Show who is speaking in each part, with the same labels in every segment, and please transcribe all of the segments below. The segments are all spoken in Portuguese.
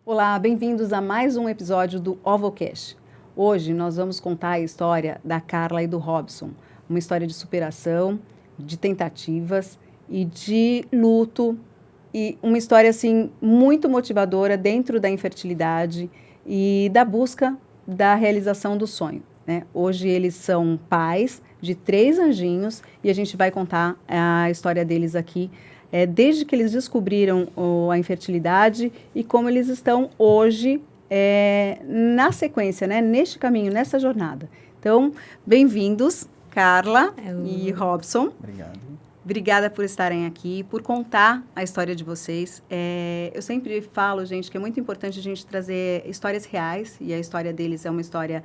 Speaker 1: Olá, bem-vindos a mais um episódio do OvoCast. Hoje nós vamos contar a história da Carla e do Robson, uma história de superação, de tentativas e de luto, e uma história assim muito motivadora dentro da infertilidade e da busca da realização do sonho, né? Hoje eles são pais de 3 anjinhos e a gente vai contar a história deles aqui, desde que eles descobriram a infertilidade e como eles estão hoje na sequência, né? Neste caminho, nessa jornada. Então, bem-vindos, Carla e Robson.
Speaker 2: Obrigado.
Speaker 1: Obrigada por estarem aqui, por contar a história de vocês. Eu sempre falo, gente, que é muito importante a gente trazer histórias reais, e a história deles é uma história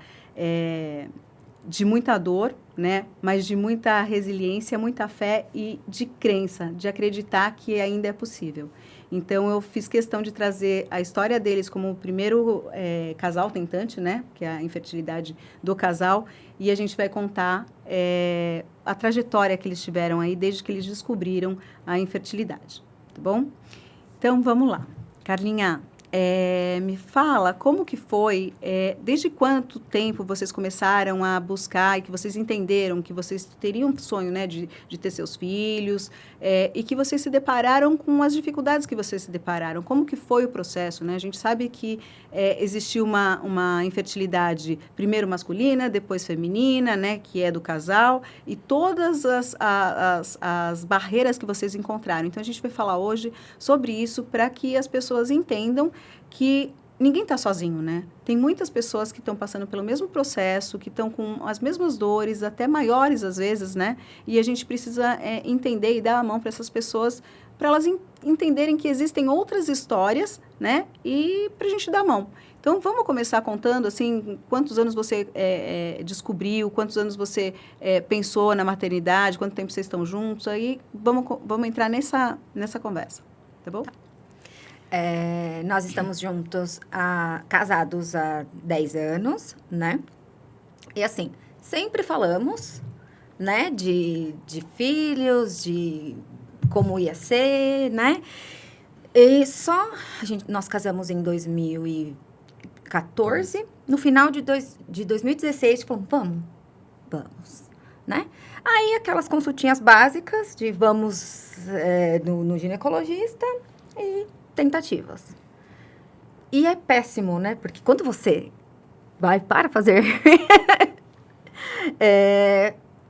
Speaker 1: de muita dor, né? Mas de muita resiliência, muita fé e de crença, de acreditar que ainda é possível. Então, eu fiz questão de trazer a história deles como o primeiro casal tentante, né? Que é a infertilidade do casal. E a gente vai contar a trajetória que eles tiveram aí desde que eles descobriram a infertilidade, tá bom? Então, vamos lá. Carlinha, me fala como que foi, desde quanto tempo vocês começaram a buscar e que vocês entenderam que vocês teriam um sonho, né, de ter seus filhos, e que vocês se depararam com as dificuldades que vocês se depararam. Como que foi o processo, né? A gente sabe que existiu uma infertilidade primeiro masculina, depois feminina, né, que é do casal, e todas as barreiras que vocês encontraram. Então, a gente vai falar hoje sobre isso para que as pessoas entendam que ninguém está sozinho, né? Tem muitas pessoas que estão passando pelo mesmo processo, que estão com as mesmas dores, até maiores às vezes, né? E a gente precisa entender e dar a mão para essas pessoas, para elas entenderem que existem outras histórias, né? E para a gente dar a mão. Então, vamos começar contando, assim, quantos anos você descobriu, quantos anos você pensou na maternidade, quanto tempo vocês estão juntos, aí vamos entrar nessa conversa, tá bom?
Speaker 3: Nós estamos juntos, casados há 10 anos, né? E assim, sempre falamos, né? De filhos, de como ia ser, né? E nós casamos em 2014. No final de 2016, falamos, vamos, né? Aí, aquelas consultinhas básicas de vamos no ginecologista e tentativas. E é péssimo, né? Porque quando você vai para fazer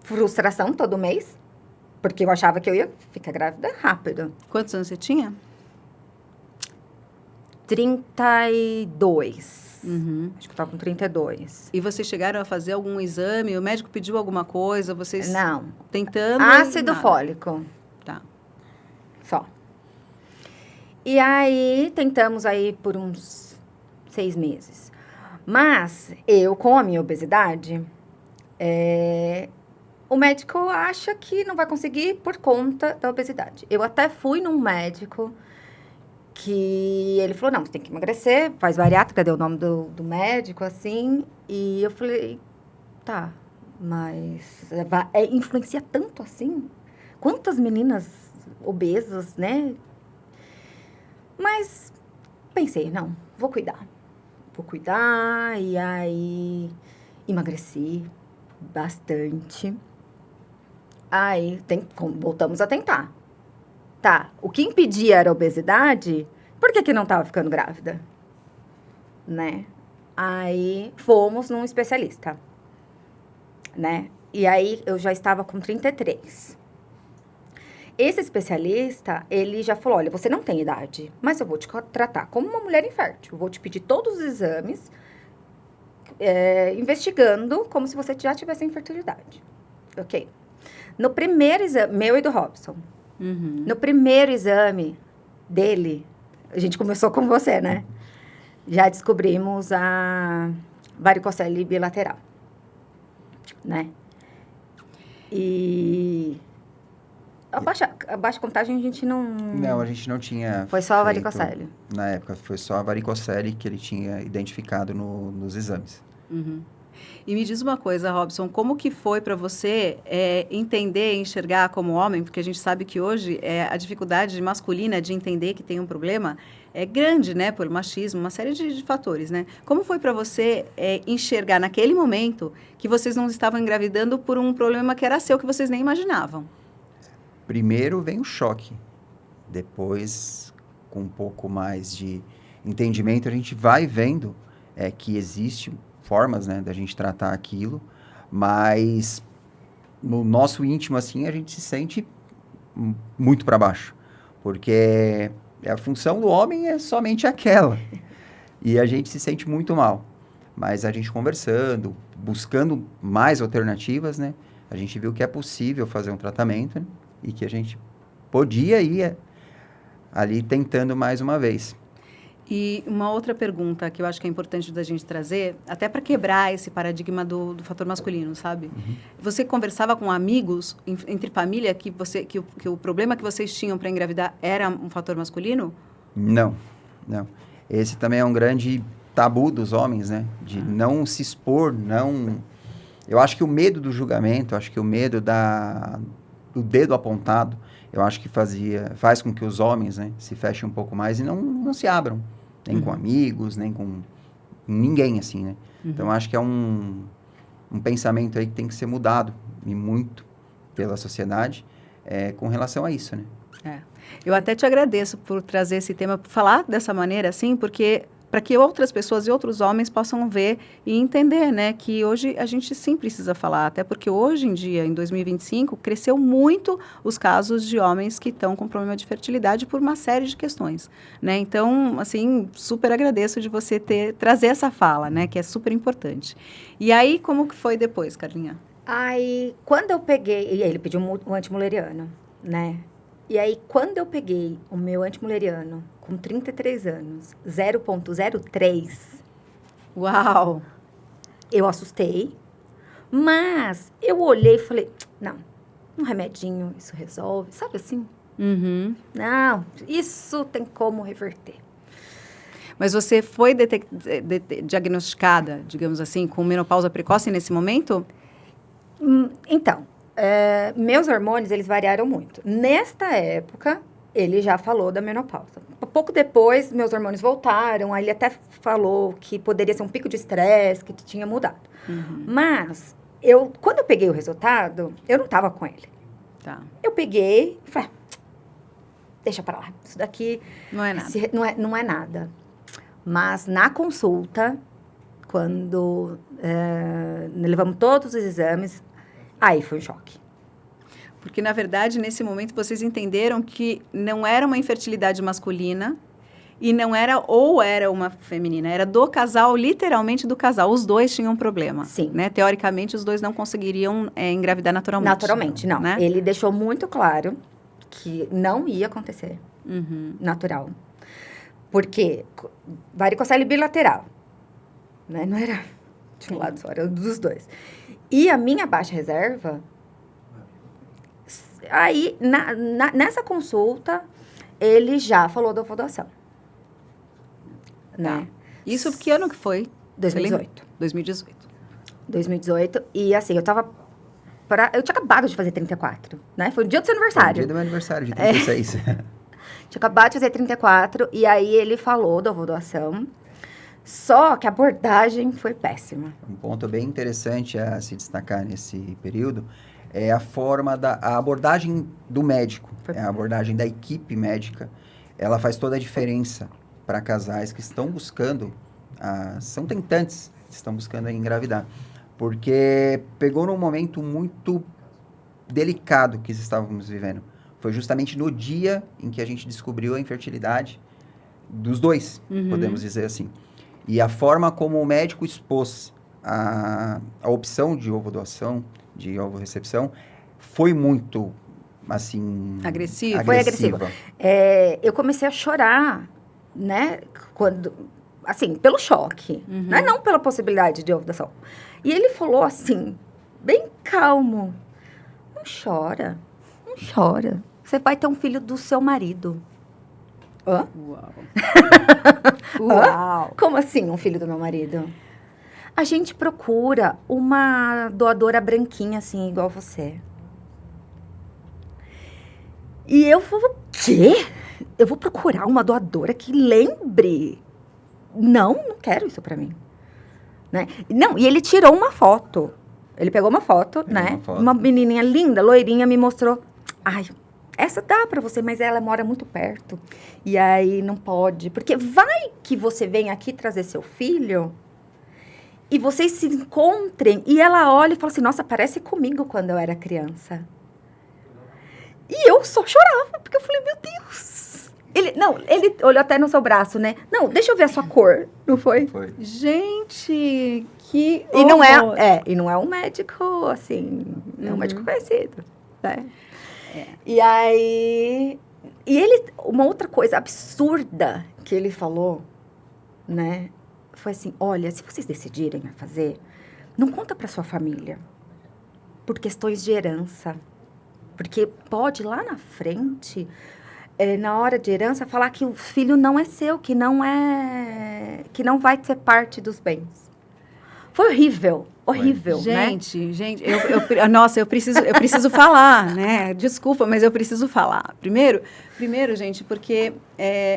Speaker 3: frustração todo mês, porque eu achava que eu ia ficar grávida rápido.
Speaker 1: Quantos anos você tinha?
Speaker 3: 32.
Speaker 1: Uhum.
Speaker 3: Acho que eu estava com 32.
Speaker 1: E vocês chegaram a fazer algum exame? O médico pediu alguma coisa? Vocês
Speaker 3: Não.
Speaker 1: Tentando?
Speaker 3: Ácido fólico.
Speaker 1: Tá.
Speaker 3: Só. E aí, tentamos aí por uns 6 meses. Mas, eu, com a minha obesidade, o médico acha que não vai conseguir por conta da obesidade. Eu até fui num médico que ele falou, não, você tem que emagrecer, faz bariátrica, deu o nome do médico, assim. E eu falei, tá, mas influencia tanto assim? Quantas meninas obesas, né? Mas pensei, não, vou cuidar. E aí emagreci bastante. Aí voltamos a tentar. Tá, o que impedia era a obesidade, por que não estava ficando grávida? Né? Aí fomos num especialista, né? E aí eu já estava com 33. Esse especialista, ele já falou, olha, você não tem idade, mas eu vou te tratar como uma mulher infértil. Vou te pedir todos os exames, investigando como se você já tivesse infertilidade. Ok. No primeiro exame, meu e do Robson, no primeiro exame dele, a gente começou com você, né? Já descobrimos a varicocele bilateral, né? E a baixa contagem a gente não...
Speaker 2: Não, a gente não tinha
Speaker 3: Foi só a
Speaker 2: feito,
Speaker 3: varicocele.
Speaker 2: Na época, foi só a varicocele que ele tinha identificado nos exames.
Speaker 1: Uhum. E me diz uma coisa, Robson, como que foi para você entender e enxergar como homem, porque a gente sabe que hoje a dificuldade masculina de entender que tem um problema é grande, né, pelo machismo, uma série de fatores, né? Como foi para você enxergar naquele momento que vocês não estavam engravidando por um problema que era seu, que vocês nem imaginavam?
Speaker 2: Primeiro vem o choque, depois, com um pouco mais de entendimento, a gente vai vendo que existe formas, né, da gente tratar aquilo, mas no nosso íntimo, assim, a gente se sente muito para baixo, porque a função do homem é somente aquela, e a gente se sente muito mal. Mas a gente conversando, buscando mais alternativas, né, a gente viu que é possível fazer um tratamento, né, e que a gente podia ir ali tentando mais uma vez.
Speaker 1: E uma outra pergunta que eu acho que é importante da gente trazer, até para quebrar esse paradigma do fator masculino, sabe? Uhum. Você conversava com amigos, entre família, que o problema que vocês tinham para engravidar era um fator masculino?
Speaker 2: Não. Esse também é um grande tabu dos homens, né? De não se expor, não... Eu acho que o medo do julgamento, acho que o medo do dedo apontado, eu acho que faz com que os homens, né, se fechem um pouco mais e não se abram. Nem com amigos, nem com ninguém, assim, né? Então, acho que é um pensamento aí que tem que ser mudado, e muito, pela sociedade, com relação a isso, né?
Speaker 1: Eu até te agradeço por trazer esse tema, por falar dessa maneira, assim, porque para que outras pessoas e outros homens possam ver e entender, né, que hoje a gente sim precisa falar, até porque hoje em dia, em 2025, cresceu muito os casos de homens que estão com problema de fertilidade por uma série de questões, né? Então, assim, super agradeço de você trazer essa fala, né, que é super importante. E aí, como que foi depois, Carlinha?
Speaker 3: Aí, quando eu peguei... E aí, ele pediu um antimuleriano, né? E aí, quando eu peguei o meu antimuleriano com 33 anos, 0,03...
Speaker 1: Uau!
Speaker 3: Eu assustei, mas eu olhei e falei, não, um remedinho, isso resolve, sabe assim?
Speaker 1: Uhum.
Speaker 3: Não, isso tem como reverter.
Speaker 1: Mas você foi diagnosticada, digamos assim, com menopausa precoce nesse momento?
Speaker 3: Então, meus hormônios, eles variaram muito. Nesta época, ele já falou da menopausa. Pouco depois, meus hormônios voltaram, aí ele até falou que poderia ser um pico de estresse, que tinha mudado. Uhum. Mas, quando eu peguei o resultado, eu não estava com ele.
Speaker 1: Tá.
Speaker 3: Eu peguei e falei, deixa pra lá, isso daqui...
Speaker 1: Não é nada.
Speaker 3: Não é nada. Mas, na consulta, quando levamos todos os exames, aí foi um choque.
Speaker 1: Porque, na verdade, nesse momento, vocês entenderam que não era uma infertilidade masculina e não era, ou era uma feminina, era do casal, literalmente do casal. Os dois tinham problema.
Speaker 3: Sim.
Speaker 1: Né? Teoricamente, os dois não conseguiriam engravidar naturalmente.
Speaker 3: Naturalmente, não.
Speaker 1: Né?
Speaker 3: Ele deixou muito claro que não ia acontecer natural. Porque varicocele bilateral, né? Não era de um lado só, era dos dois. E a minha baixa reserva... Aí, nessa consulta, ele já falou da ovodoação. Né?
Speaker 1: Isso que ano que foi?
Speaker 3: 2018.
Speaker 1: 2018.
Speaker 3: 2018. E assim, eu tinha acabado de fazer 34, né? Foi o dia do seu aniversário.
Speaker 2: Foi o dia do meu aniversário, de 36.
Speaker 3: Tinha acabado de fazer 34, e aí ele falou da ovodoação. Só que a abordagem foi péssima.
Speaker 2: Um ponto bem interessante a se destacar nesse período é a abordagem do médico, a abordagem da equipe médica. Ela faz toda a diferença para casais que estão buscando, são tentantes, que estão buscando engravidar. Porque pegou num momento muito delicado que estávamos vivendo. Foi justamente no dia em que a gente descobriu a infertilidade dos dois, podemos dizer assim. E a forma como o médico expôs a opção de ovodoação, de ovorecepção, foi muito, assim...
Speaker 1: Agressiva.
Speaker 3: Foi agressiva. Eu comecei a chorar, né? Assim, pelo choque. Né? Não pela possibilidade de ovodoação. E ele falou assim, bem calmo, não chora. Você vai ter um filho do seu marido. Hã?
Speaker 1: Uau.
Speaker 3: Uau. Como assim, um filho do meu marido? A gente procura uma doadora branquinha, assim, igual você. E eu falo, o quê? Eu vou procurar uma doadora que lembre? Não quero isso pra mim. Né? Não, e ele tirou uma foto. Ele pegou uma foto, né? Uma menininha linda, loirinha, me mostrou. Ai, essa dá pra você, mas ela mora muito perto. E aí não pode. Porque vai que você vem aqui trazer seu filho e vocês se encontrem. E ela olha e fala assim, nossa, parece comigo quando eu era criança. E eu só chorava, porque eu falei, meu Deus. Ele olhou até no seu braço, né? Não, deixa eu ver a sua cor. Não foi?
Speaker 2: Foi.
Speaker 1: Gente, que
Speaker 3: E não é um médico, assim, é um médico conhecido, né? E aí... E ele... Uma outra coisa absurda que ele falou, né? Foi assim, olha, se vocês decidirem a fazer, não conta pra sua família. Por questões de herança. Porque pode, lá na frente, na hora de herança, falar que o filho não é seu, que não vai ser parte dos bens. Foi horrível, horrível,
Speaker 1: gente,
Speaker 3: né?
Speaker 1: Gente, nossa, eu preciso falar, né? Desculpa, mas eu preciso falar. Primeiro, gente, porque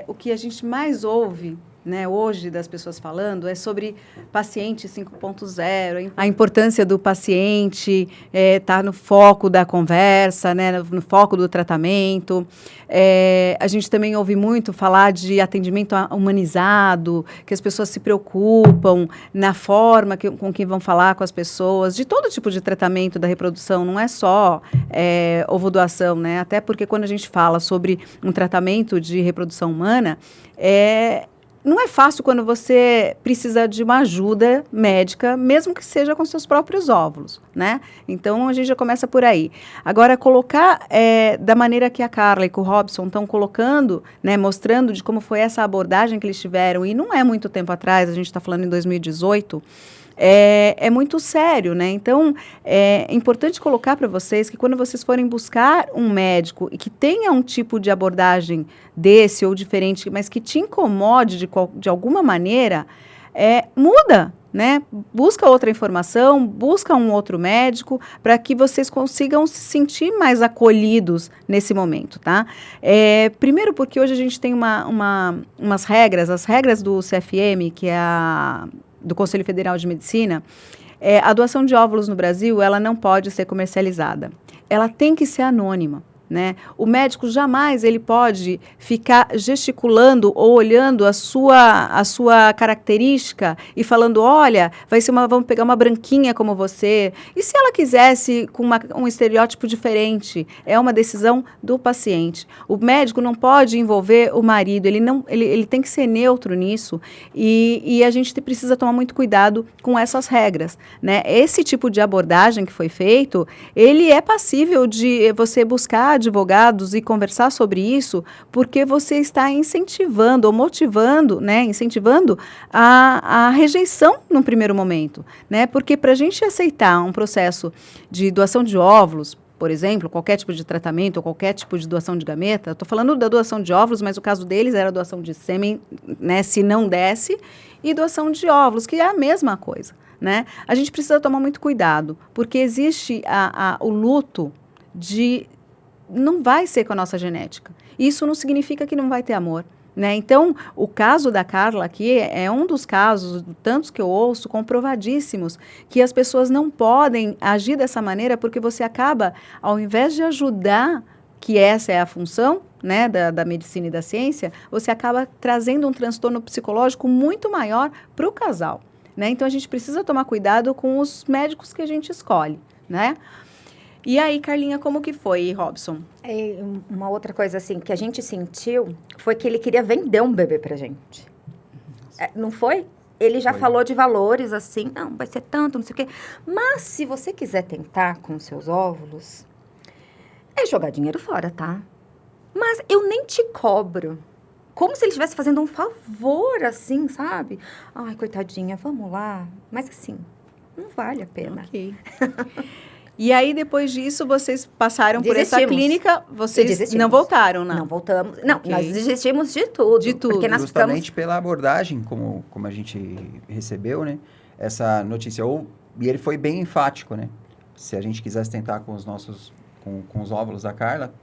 Speaker 1: o que a gente mais ouve, né, hoje das pessoas falando é sobre paciente 5.0, a importância do paciente estar no foco da conversa, né, no foco do tratamento. A gente também ouve muito falar de atendimento humanizado, que as pessoas se preocupam na forma com que vão falar com as pessoas, de todo tipo de tratamento da reprodução, não é só ovodoação, né? Até porque quando a gente fala sobre um tratamento de reprodução humana, não é fácil quando você precisa de uma ajuda médica, mesmo que seja com seus próprios óvulos, né? Então, a gente já começa por aí. Agora, colocar da maneira que a Carla e que o Robson estão colocando, né, mostrando de como foi essa abordagem que eles tiveram, e não é muito tempo atrás, a gente está falando em 2018, é muito sério, né? Então, é importante colocar para vocês que quando vocês forem buscar um médico e que tenha um tipo de abordagem desse ou diferente, mas que te incomode de alguma maneira, muda, né? Busca outra informação, busca um outro médico para que vocês consigam se sentir mais acolhidos nesse momento, tá? Primeiro porque hoje a gente tem umas regras, as regras do CFM, que é do Conselho Federal de Medicina, a doação de óvulos no Brasil, ela não pode ser comercializada. Ela tem que ser anônima, né? O médico jamais ele pode ficar gesticulando ou olhando a sua característica e falando, olha, vamos pegar uma branquinha como você. E se ela quisesse com um estereótipo diferente? É uma decisão do paciente. O médico não pode envolver o marido, ele tem que ser neutro nisso e a gente precisa tomar muito cuidado com essas regras, né? Esse tipo de abordagem que foi feito, ele é passível de você buscar advogados e conversar sobre isso, porque você está incentivando ou motivando, né, incentivando a rejeição num primeiro momento, né, porque para a gente aceitar um processo de doação de óvulos, por exemplo, qualquer tipo de tratamento ou qualquer tipo de doação de gameta, eu estou falando da doação de óvulos, mas o caso deles era doação de sêmen, né, se não desse, e doação de óvulos, que é a mesma coisa, né? A gente precisa tomar muito cuidado, porque existe o luto de não vai ser com a nossa genética. Isso não significa que não vai ter amor, né? Então, o caso da Carla aqui é um dos casos, tantos que eu ouço, comprovadíssimos, que as pessoas não podem agir dessa maneira porque você acaba, ao invés de ajudar, que essa é a função, né, da medicina e da ciência, você acaba trazendo um transtorno psicológico muito maior para o casal, né? Então, a gente precisa tomar cuidado com os médicos que a gente escolhe, né? E aí, Carlinha, como que foi, Robson?
Speaker 3: Uma outra coisa, assim, que a gente sentiu foi que ele queria vender um bebê pra gente. Não foi? Ele já falou de valores, assim, não, vai ser tanto, não sei o quê. Mas, se você quiser tentar com os seus óvulos, é jogar dinheiro fora, tá? Mas eu nem te cobro. Como se ele estivesse fazendo um favor, assim, sabe? Ai, coitadinha, vamos lá. Mas, assim, não vale a pena.
Speaker 1: Ok. E aí, depois disso, vocês passaram por essa clínica, vocês não voltaram, não?
Speaker 3: Não voltamos. Não, nós desistimos de tudo.
Speaker 1: De tudo.
Speaker 3: Porque nós
Speaker 2: justamente pela abordagem, como a gente recebeu, né? essa notícia. E ele foi bem enfático, né? Se a gente quisesse tentar com com os óvulos da Carla,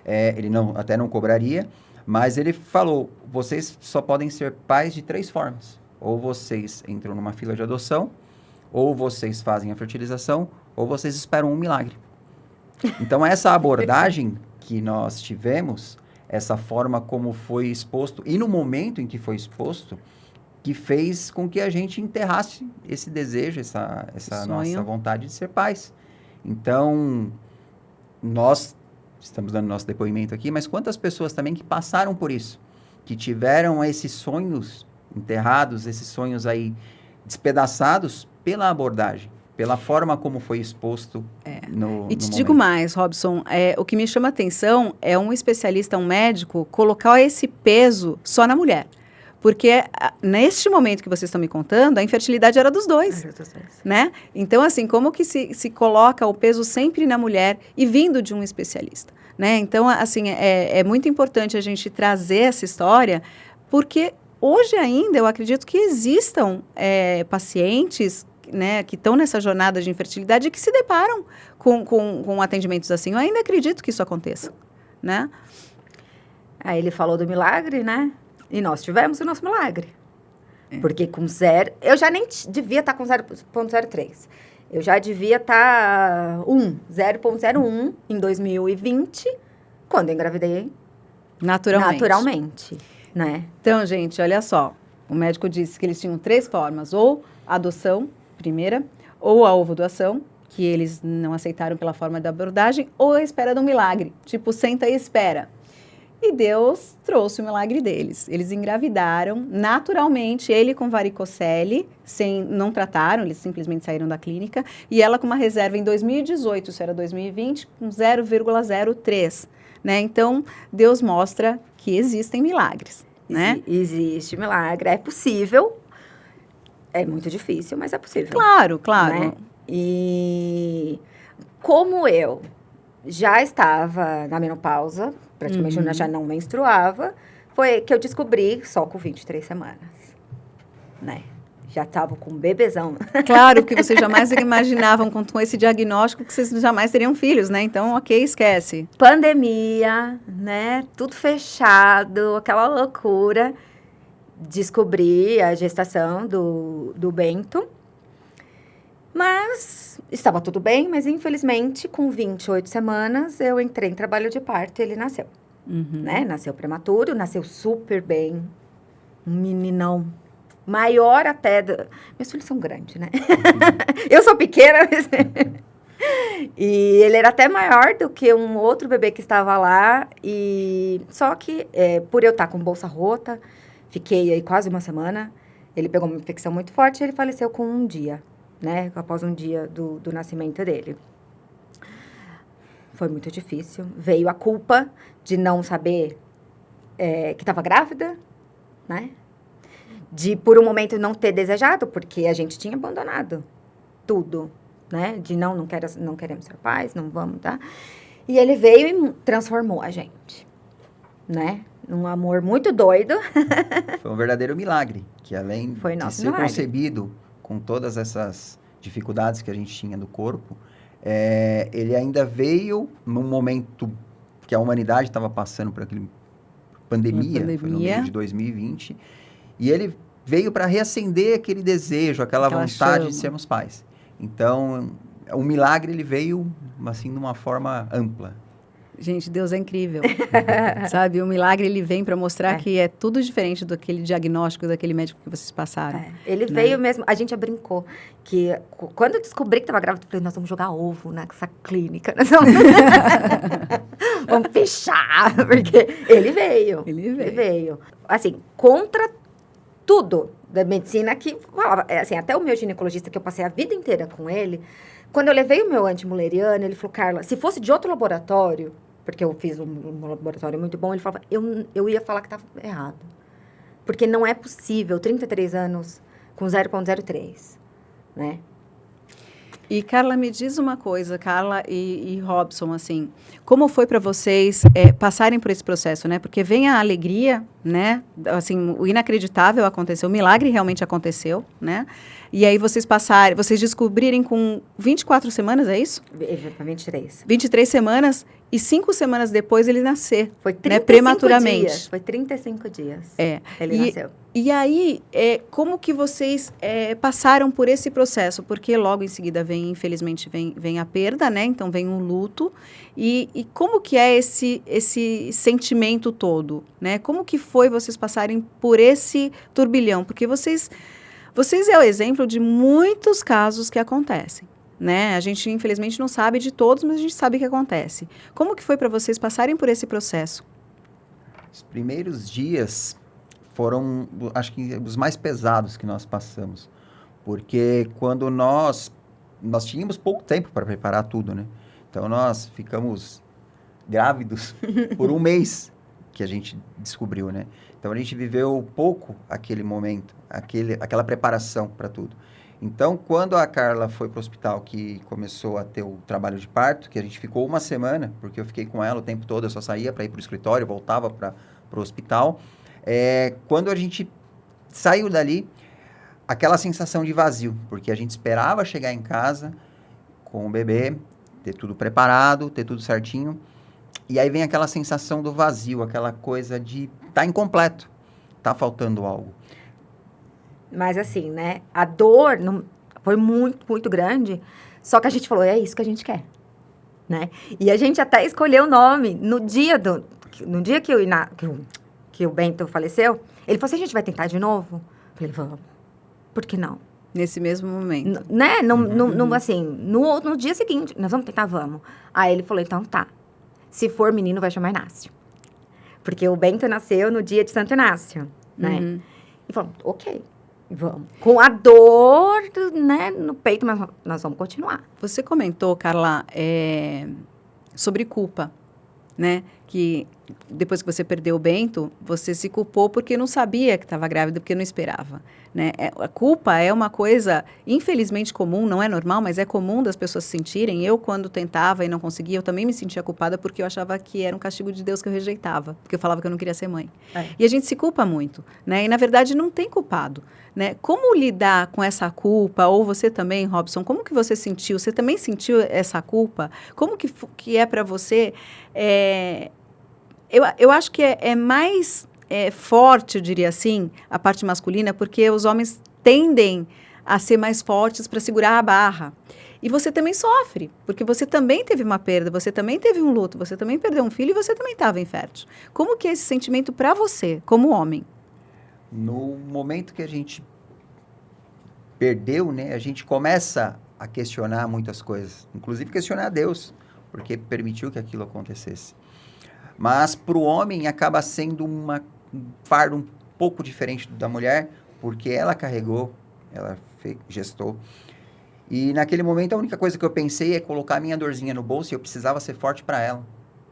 Speaker 2: ele até não cobraria, mas ele falou, vocês só podem ser pais de 3 formas. Ou vocês entram numa fila de adoção, ou vocês fazem a fertilização, ou vocês esperam um milagre. Então, essa abordagem que nós tivemos, essa forma como foi exposto, e no momento em que foi exposto, que fez com que a gente enterrasse esse desejo, essa nossa vontade de ser pais. Então, nós estamos dando nosso depoimento aqui, mas quantas pessoas também que passaram por isso, que tiveram esses sonhos enterrados, esses sonhos aí despedaçados pela abordagem, pela forma como foi exposto no
Speaker 1: E te
Speaker 2: momento.
Speaker 1: digo mais, Robson, o que me chama a atenção é um especialista, um médico, colocar esse peso só na mulher. Porque neste momento que vocês estão me contando, a infertilidade era dos dois, né? Então, assim, como que se coloca o peso sempre na mulher e vindo de um especialista, né? Então, assim, é muito importante a gente trazer essa história, porque hoje ainda eu acredito que existam pacientes, né, que estão nessa jornada de infertilidade e que se deparam com atendimentos assim. Eu ainda acredito que isso aconteça, né?
Speaker 3: Aí ele falou do milagre, né? E nós tivemos o nosso milagre. Porque com 0... Eu já nem devia estar com 0,03. Eu já devia estar 0,01 em 2020, quando eu engravidei. Naturalmente, né?
Speaker 1: Então, gente, olha só. O médico disse que eles tinham 3 formas. Ou a adoção, primeira, ou a ovodoação, que eles não aceitaram pela forma da abordagem, ou a espera de um milagre. Tipo, senta e espera. E Deus trouxe o milagre deles. Eles engravidaram naturalmente, ele com varicocele, não trataram, eles simplesmente saíram da clínica, e ela com uma reserva em 2018, isso era 2020, com 0,03, né? Então, Deus mostra que existem milagres, né?
Speaker 3: Existe milagre, é possível, é muito difícil, mas é possível.
Speaker 1: Claro, claro.
Speaker 3: Né? E como eu já estava na menopausa, praticamente eu já não menstruava, foi que eu descobri só com 23 semanas, né? Já estava com um bebezão.
Speaker 1: Claro que vocês jamais imaginavam com esse diagnóstico que vocês jamais teriam filhos, né? Então, ok, esquece.
Speaker 3: Pandemia, né? Tudo fechado, aquela loucura. Descobri a gestação do Bento. Mas estava tudo bem, mas infelizmente, com 28 semanas, eu entrei em trabalho de parto e ele nasceu. Né? Nasceu prematuro, nasceu super bem. Um meninão maior até... Meus filhos são grandes, né? Eu sou pequena, mas... E ele era até maior do que um outro bebê que estava lá. Só que, por eu estar com bolsa rota, fiquei aí quase uma semana. Ele pegou uma infecção muito forte e ele faleceu com um dia. Né, após um dia do nascimento dele. Foi muito difícil. Veio a culpa de não saber que estava grávida, né? De, por um momento, não ter desejado, porque a gente tinha abandonado tudo, né? De não queremos ser pais, não vamos, tá? E ele veio e transformou a gente, né? Num amor muito doido.
Speaker 2: Foi um verdadeiro milagre, que além de ser
Speaker 3: milagre.
Speaker 2: concebido com todas essas dificuldades que a gente tinha do corpo, ele ainda veio num momento que a humanidade estava passando por aquele pandemia, foi no meio de 2020, e ele veio para reacender aquele desejo, aquela vontade
Speaker 1: chama.
Speaker 2: de sermos pais. Então, o milagre ele veio assim de uma forma ampla.
Speaker 1: Gente, Deus é incrível, sabe? O milagre, ele vem para mostrar que é tudo diferente daquele diagnóstico, daquele médico que vocês passaram.
Speaker 3: Ele veio mesmo, a gente brincou, que quando eu descobri que estava grávida, eu falei, nós vamos jogar ovo nessa clínica, nós vamos fechar, porque ele veio. Ele veio. Assim, contra tudo da medicina que falava, assim, até o meu ginecologista, que eu passei a vida inteira com ele, quando eu levei o meu antimuleriano, ele falou, Carla, se fosse de outro laboratório, porque eu fiz um laboratório muito bom, ele falava, eu ia falar que estava errado. Porque não é possível, 33 anos com 0,03, né?
Speaker 1: E, Carla, me diz uma coisa, Carla e Robson, assim, como foi para vocês passarem por esse processo, né? Porque vem a alegria, né? Assim, o inacreditável aconteceu, o milagre realmente aconteceu, né? E aí vocês descobrirem com 24 semanas, é isso?
Speaker 3: 23.
Speaker 1: 23 semanas e 5 semanas depois ele nascer.
Speaker 3: Foi 35
Speaker 1: né? Prematuramente.
Speaker 3: dias. Foi 35 dias. Ele nasceu.
Speaker 1: E aí, como que vocês passaram por esse processo? Porque logo em seguida infelizmente, vem a perda, né? Então vem um luto. E como que é esse sentimento todo, né? Como que foi vocês passarem por esse turbilhão? Porque vocês é o exemplo de muitos casos que acontecem, né? A gente, infelizmente, não sabe de todos, mas a gente sabe que acontece. Como que foi para vocês passarem por esse processo?
Speaker 2: Os primeiros dias foram, acho que, os mais pesados que nós passamos. Porque quando nós tínhamos pouco tempo para preparar tudo, né? Então, nós ficamos grávidos por um mês que a gente descobriu, né? Então, a gente viveu pouco aquele momento, aquela preparação para tudo. Então, quando a Carla foi para o hospital, que começou a ter o trabalho de parto, que a gente ficou uma semana, porque eu fiquei com ela o tempo todo, eu só saía para ir para o escritório, voltava para o hospital. Quando a gente saiu dali, aquela sensação de vazio, porque a gente esperava chegar em casa com o bebê, ter tudo preparado, ter tudo certinho, e aí vem aquela sensação do vazio, aquela coisa de tá incompleto, tá faltando algo.
Speaker 3: Mas assim, né, a dor foi muito, muito grande, só que a gente falou, é isso que a gente quer, né? E a gente até escolheu o nome no dia que o Bento faleceu. Ele falou assim, a gente vai tentar de novo? Eu falei, vamos. Por que não?
Speaker 1: Nesse mesmo momento.
Speaker 3: Né? Assim, no dia seguinte, nós vamos tentar, vamos. Aí ele falou, então tá. Se for menino, vai chamar Inácio. Porque o Bento nasceu no dia de Santo Inácio, né?
Speaker 1: Uhum.
Speaker 3: E falou, ok, vamos. Com a dor, né, no peito, mas nós vamos continuar.
Speaker 1: Você comentou, Carla, sobre culpa, né? Que depois que você perdeu o Bento, você se culpou porque não sabia que estava grávida, porque não esperava, né? A culpa é uma coisa, infelizmente, comum, não é normal, mas é comum das pessoas se sentirem. Eu, quando tentava e não conseguia, eu também me sentia culpada porque eu achava que era um castigo de Deus que eu rejeitava, porque eu falava que eu não queria ser mãe. E a gente se culpa muito, né? E, na verdade, não tem culpado, né? Como lidar com essa culpa? Ou você também, Robson, como que você sentiu? Você também sentiu essa culpa? Como que é para você? Eu acho que é mais forte, eu diria assim, a parte masculina, porque os homens tendem a ser mais fortes para segurar a barra. E você também sofre, porque você também teve uma perda, você também teve um luto, você também perdeu um filho e você também estava infértil. Como que é esse sentimento para você, como homem?
Speaker 2: No momento que a gente perdeu, né, a gente começa a questionar muitas coisas, inclusive questionar Deus, porque permitiu que aquilo acontecesse. Mas para o homem acaba sendo um fardo um pouco diferente da mulher, porque ela carregou, ela gestou. E naquele momento a única coisa que eu pensei é colocar a minha dorzinha no bolso e eu precisava ser forte para ela.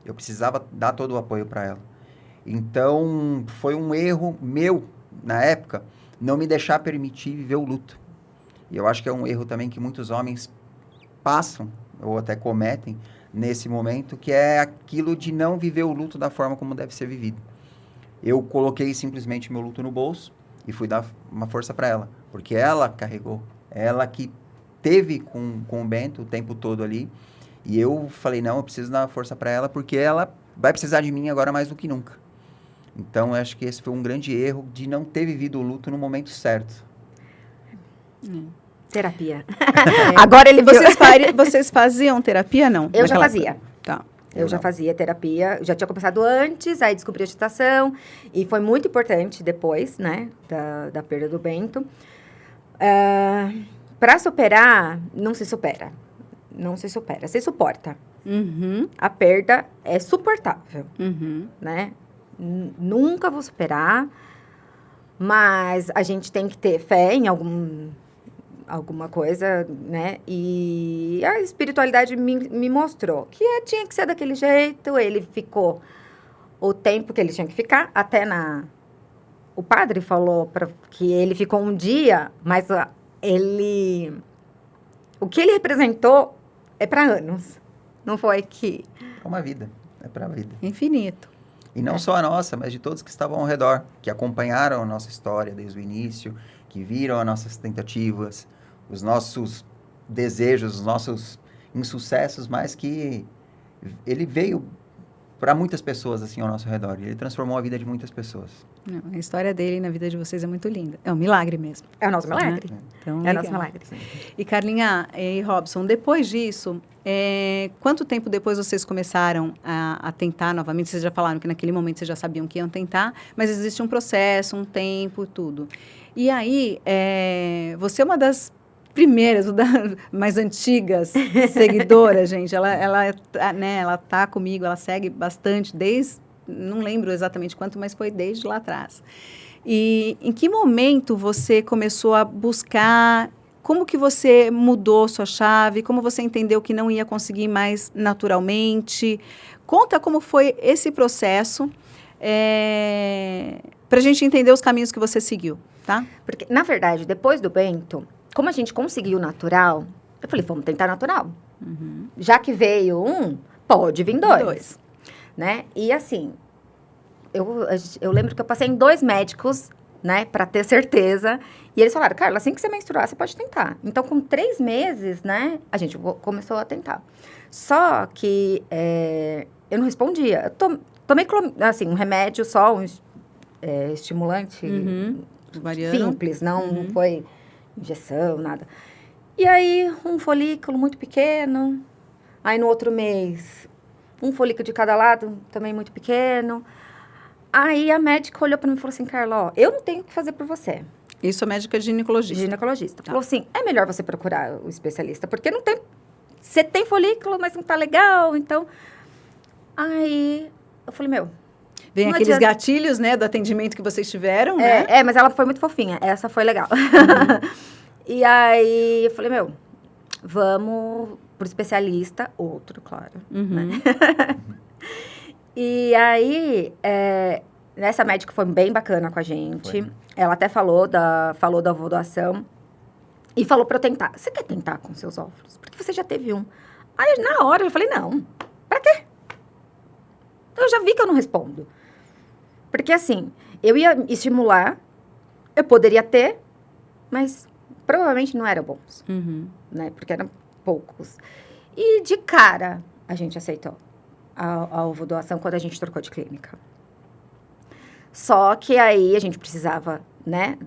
Speaker 2: Eu precisava dar todo o apoio para ela. Então foi um erro meu, na época, não me deixar permitir viver o luto. E eu acho que é um erro também que muitos homens passam, ou até cometem, nesse momento, que é aquilo de não viver o luto da forma como deve ser vivido. Eu coloquei simplesmente meu luto no bolso e fui dar uma força para ela, porque ela carregou, ela que teve com o Bento o tempo todo ali, e eu falei, não, eu preciso dar força para ela, porque ela vai precisar de mim agora mais do que nunca. Então, eu acho que esse foi um grande erro de não ter vivido o luto no momento certo.
Speaker 3: Terapia. Agora ele
Speaker 1: Vocês faziam terapia, não?
Speaker 3: Eu já fazia.
Speaker 1: Tá.
Speaker 3: Eu já fazia terapia, já tinha começado antes, aí descobri a gestação, e foi muito importante depois, né, da perda do Bento. Para superar, não se supera. Não se supera, se suporta.
Speaker 1: Uhum.
Speaker 3: A perda é suportável,
Speaker 1: Uhum.
Speaker 3: né? Nunca vou superar, mas a gente tem que ter fé em alguma coisa, né? E a espiritualidade me mostrou que tinha que ser daquele jeito. Ele ficou o tempo que ele tinha que ficar, até o padre falou que ele ficou um dia, mas ele o que ele representou é para anos. Não foi que...
Speaker 2: É uma vida, é para a vida.
Speaker 1: Infinito.
Speaker 2: E não só a nossa, mas de todos que estavam ao redor, que acompanharam a nossa história desde o início, que viram as nossas tentativas, os nossos desejos, os nossos insucessos, mas que ele veio para muitas pessoas assim ao nosso redor. E ele transformou a vida de muitas pessoas.
Speaker 1: Não, a história dele na vida de vocês é muito linda. É um milagre mesmo.
Speaker 3: É o nosso milagre.
Speaker 1: Então,
Speaker 3: É o
Speaker 1: legal.
Speaker 3: nosso milagre.
Speaker 1: E Carlinha e Robson, depois disso, quanto tempo depois vocês começaram a tentar novamente? Vocês já falaram que naquele momento vocês já sabiam que iam tentar, mas existe um processo, um tempo, tudo. E aí, você é uma das primeiras, mais antigas seguidoras, gente. Ela tá comigo, ela segue bastante desde, não lembro exatamente quanto, mas foi desde lá atrás. E em que momento você começou a buscar? Como que você mudou sua chave? Como você entendeu que não ia conseguir mais naturalmente? Conta como foi esse processo para a gente entender os caminhos que você seguiu, tá?
Speaker 3: Porque, na verdade, depois do Bento, como a gente conseguiu natural, eu falei, vamos tentar natural.
Speaker 1: Uhum.
Speaker 3: Já que veio um, pode vir dois. Né? E assim, eu lembro que eu passei em 2 médicos, né, para ter certeza. E eles falaram, Carla, assim que você menstruar, você pode tentar. Então, com 3 meses, né, a gente começou a tentar. Só que eu não respondia. Eu tomei, assim, um remédio só, um estimulante simples, não foi injeção, nada. E aí, um folículo muito pequeno. Aí, no outro mês, um folículo de cada lado, também muito pequeno. Aí, a médica olhou para mim e falou assim, Carla, ó, eu não tenho o que fazer por você.
Speaker 1: Isso é médica ginecologista.
Speaker 3: Ginecologista.
Speaker 1: Tá.
Speaker 3: Falou assim, é melhor você procurar o especialista, porque não tem... Você tem folículo, mas não tá legal, então... Aí, eu falei, meu...
Speaker 1: Vem aqueles gatilhos, né, do atendimento que vocês tiveram, né?
Speaker 3: Mas ela foi muito fofinha. Essa foi legal. E aí, eu falei, meu, vamos pro especialista. Outro, claro. Né? E aí, essa médica foi bem bacana com a gente. Foi. Ela até falou da ovulação. E falou pra eu tentar. Você quer tentar com seus óvulos? Porque você já teve um. Aí, na hora, eu falei, não. Pra quê? Eu já vi que eu não respondo. Porque, assim, eu ia estimular, eu poderia ter, mas provavelmente não eram bons, né? Porque eram poucos. E, de cara, a gente aceitou a ovodoação quando a gente trocou de clínica. Só que aí a gente precisava, né,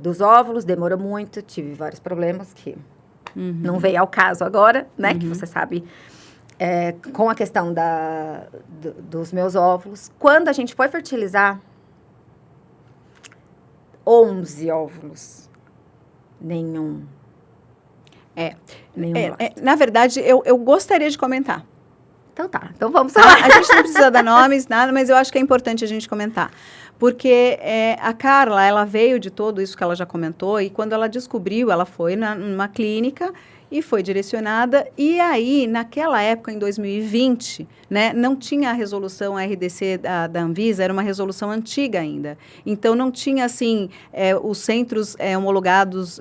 Speaker 3: dos óvulos, demorou muito, tive vários problemas que não veio ao caso agora, né? Que você sabe... com a questão dos meus óvulos. Quando a gente foi fertilizar, 11 óvulos. Nenhum.
Speaker 1: Na verdade, eu gostaria de comentar.
Speaker 3: Então tá, então vamos falar.
Speaker 1: A gente não precisa dar nomes, nada, mas eu acho que é importante a gente comentar. Porque a Carla, ela veio de tudo isso que ela já comentou, e quando ela descobriu, ela foi numa clínica... E foi direcionada, e aí, naquela época, em 2020, né, não tinha a resolução RDC da Anvisa, era uma resolução antiga ainda. Então, não tinha, assim, os centros homologados,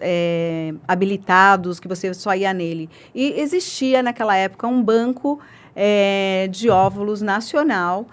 Speaker 1: habilitados, que você só ia nele. E existia, naquela época, um banco de óvulos nacional,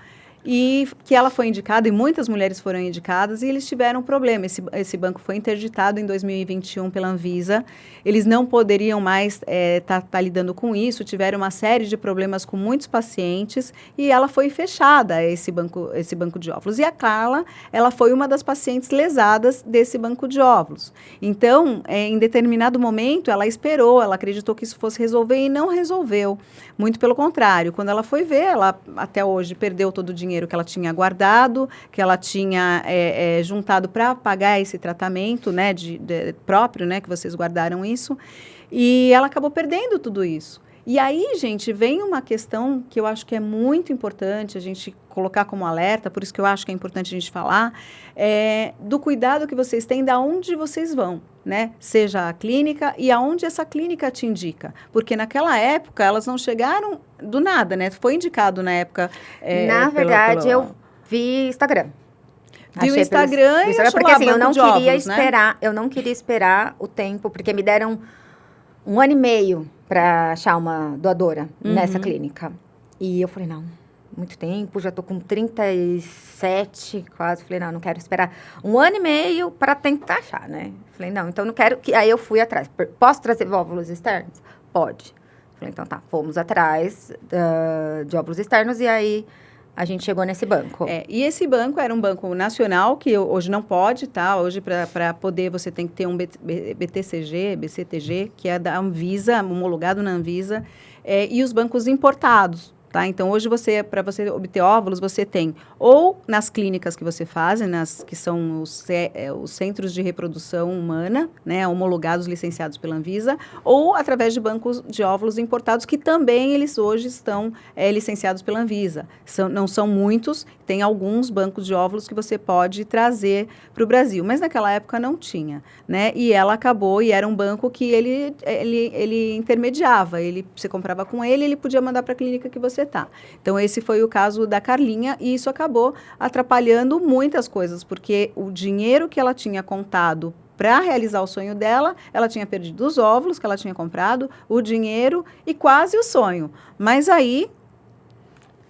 Speaker 1: e que ela foi indicada, e muitas mulheres foram indicadas, e eles tiveram um problema. Esse banco foi interditado em 2021 pela Anvisa. Eles não poderiam mais tá lidando com isso, tiveram uma série de problemas com muitos pacientes, e ela foi fechada, esse banco de óvulos. E a Carla, ela foi uma das pacientes lesadas desse banco de óvulos. Então, em determinado momento, ela esperou, ela acreditou que isso fosse resolver, e não resolveu. Muito pelo contrário, quando ela foi ver, ela até hoje perdeu todo o dinheiro que ela tinha guardado, que ela tinha juntado para pagar esse tratamento, né, próprio, né, que vocês guardaram isso, e ela acabou perdendo tudo isso. E aí, gente, vem uma questão que eu acho que é muito importante a gente colocar como alerta, por isso que eu acho que é importante a gente falar, do cuidado que vocês têm, da onde vocês vão, né? Seja a clínica e aonde essa clínica te indica. Porque naquela época, elas não chegaram do nada, né? Foi indicado na época...
Speaker 3: Na verdade, eu vi Instagram.
Speaker 1: Viu o Instagram e achou
Speaker 3: porque, assim, eu não queria
Speaker 1: óvulos,
Speaker 3: esperar,
Speaker 1: né?
Speaker 3: eu não queria esperar o tempo, porque me deram 1 ano e meio para achar uma doadora nessa clínica. E eu falei, não, muito tempo, já tô com 37 quase. Falei, não quero esperar 1 ano e meio para tentar achar, né? Falei, não, então não quero. Aí eu fui atrás. Posso trazer óvulos externos? Pode. Falei, então tá, fomos atrás de óvulos externos e aí a gente chegou nesse banco.
Speaker 1: E esse banco era um banco nacional, que hoje não pode, tá? Hoje, para poder, você tem que ter um BCTG, que é da Anvisa, homologado na Anvisa, e os bancos importados. Tá? Então, hoje, para você obter óvulos, você tem ou nas clínicas que você faz, que são os centros de reprodução humana, né, homologados, licenciados pela Anvisa, ou através de bancos de óvulos importados, que também eles hoje estão licenciados pela Anvisa. Não são muitos, tem alguns bancos de óvulos que você pode trazer para o Brasil, mas naquela época não tinha, né? E ela acabou, e era um banco que ele intermediava, você comprava com ele podia mandar para a clínica que você tá. Então, esse foi o caso da Carlinha, e isso acabou atrapalhando muitas coisas, porque o dinheiro que ela tinha contado para realizar o sonho dela, ela tinha perdido os óvulos que ela tinha comprado, o dinheiro e quase o sonho. Mas aí...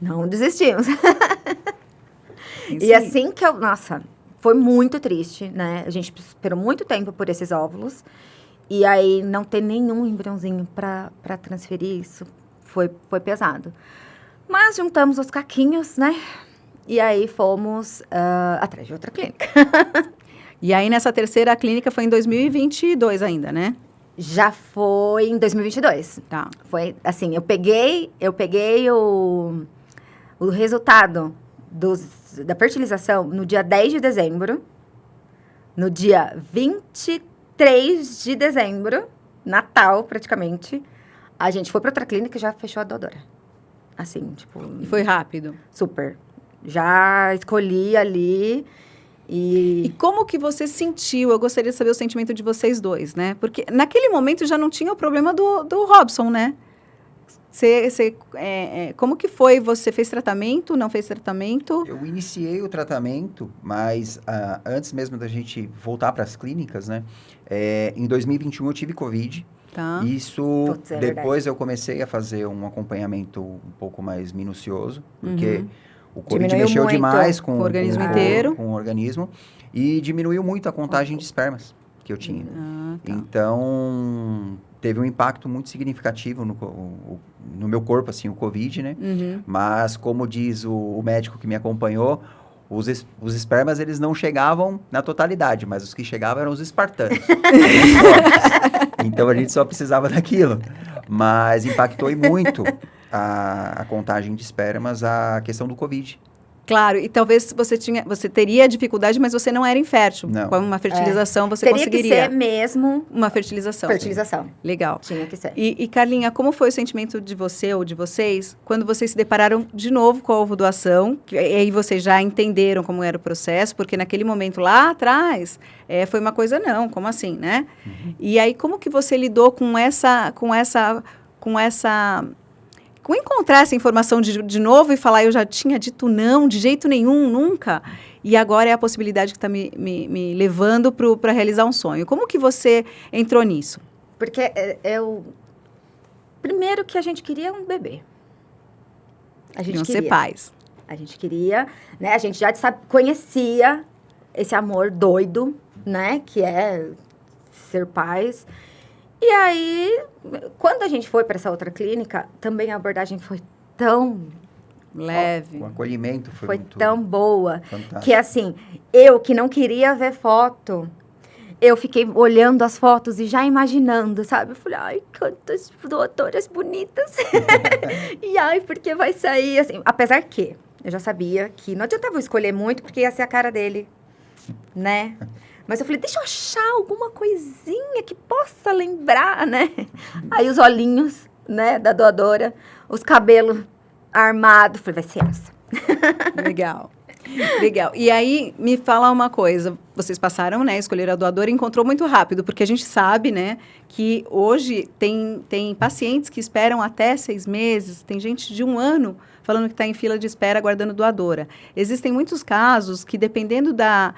Speaker 3: não desistimos. E assim que nossa, foi muito triste, né? A gente esperou muito tempo por esses óvulos, e aí não ter nenhum embriãozinho para transferir, isso foi pesado. Mas juntamos os caquinhos, né? E aí fomos atrás de outra clínica.
Speaker 1: E aí, nessa terceira clínica, foi em 2022 ainda, né?
Speaker 3: Já foi em 2022.
Speaker 1: Tá.
Speaker 3: Foi, assim, eu peguei o resultado da fertilização no dia 10 de dezembro. No dia 23 de dezembro, Natal, praticamente, a gente foi para outra clínica e já fechou a doadora. Assim, tipo...
Speaker 1: E foi rápido?
Speaker 3: Super. Já escolhi ali e...
Speaker 1: E como que você sentiu? Eu gostaria de saber o sentimento de vocês dois, né? Porque naquele momento já não tinha o problema do Robson, né? Como que foi? Você fez tratamento? Não fez tratamento?
Speaker 2: Eu iniciei o tratamento, mas antes mesmo da gente voltar para as clínicas, né? Em 2021 eu tive Covid.
Speaker 1: Tá.
Speaker 2: Isso, depois
Speaker 3: verdade.
Speaker 2: eu comecei a fazer um acompanhamento um pouco mais minucioso, porque o Covid
Speaker 3: Diminuiu
Speaker 2: mexeu
Speaker 3: muito
Speaker 2: demais com
Speaker 1: o organismo inteiro.
Speaker 2: Com o organismo, e diminuiu muito a contagem de espermas que eu tinha.
Speaker 1: Tá.
Speaker 2: Então, teve um impacto muito significativo no meu corpo, assim, o Covid, né? Mas, como diz o médico que me acompanhou, os espermas, eles não chegavam na totalidade, mas os que chegavam eram os espartanos. Então, a gente só precisava daquilo. Mas impactou muito a contagem de espermas, a questão do Covid.
Speaker 1: Claro, e talvez você teria dificuldade, mas você não era infértil.
Speaker 2: Não.
Speaker 1: Com uma fertilização, você
Speaker 3: teria
Speaker 1: conseguiria.
Speaker 3: Teria que ser mesmo...
Speaker 1: Uma fertilização.
Speaker 3: Fertilização.
Speaker 1: Legal.
Speaker 3: Tinha que ser.
Speaker 1: E, Carlinha, como foi o sentimento de você ou de vocês quando vocês se depararam de novo com a ovodoação? E aí vocês já entenderam como era o processo, porque naquele momento lá atrás foi uma coisa não, como assim, né? E aí como que você lidou com encontrar essa informação de novo e falar, eu já tinha dito não, de jeito nenhum, nunca, e agora é a possibilidade que está me levando para realizar um sonho. Como que você entrou nisso?
Speaker 3: Porque primeiro que a gente queria um bebê. A gente queria
Speaker 1: ser pais.
Speaker 3: A gente queria, né? A gente já conhecia esse amor doido, né? Que é ser pais. E aí, quando a gente foi para essa outra clínica, também a abordagem foi tão
Speaker 1: leve.
Speaker 2: O acolhimento foi muito
Speaker 3: tão boa.
Speaker 2: Fantástico.
Speaker 3: Que assim, eu que não queria ver foto, eu fiquei olhando as fotos e já imaginando, sabe? Eu falei, ai, quantas doutoras bonitas. E ai, porque vai sair assim. Apesar que eu já sabia que não adiantava eu escolher muito, porque ia ser a cara dele, né? Mas eu falei, deixa eu achar alguma coisinha que possa lembrar, né? Aí os olhinhos, né, da doadora, os cabelos armados. Falei, vai ser essa.
Speaker 1: Legal. Legal. E aí, me fala uma coisa. Vocês passaram, né, escolher a doadora e encontrou muito rápido, porque a gente sabe, né, que hoje tem pacientes que esperam até 6 meses, tem gente de 1 ano falando que está em fila de espera aguardando doadora. Existem muitos casos que, dependendo da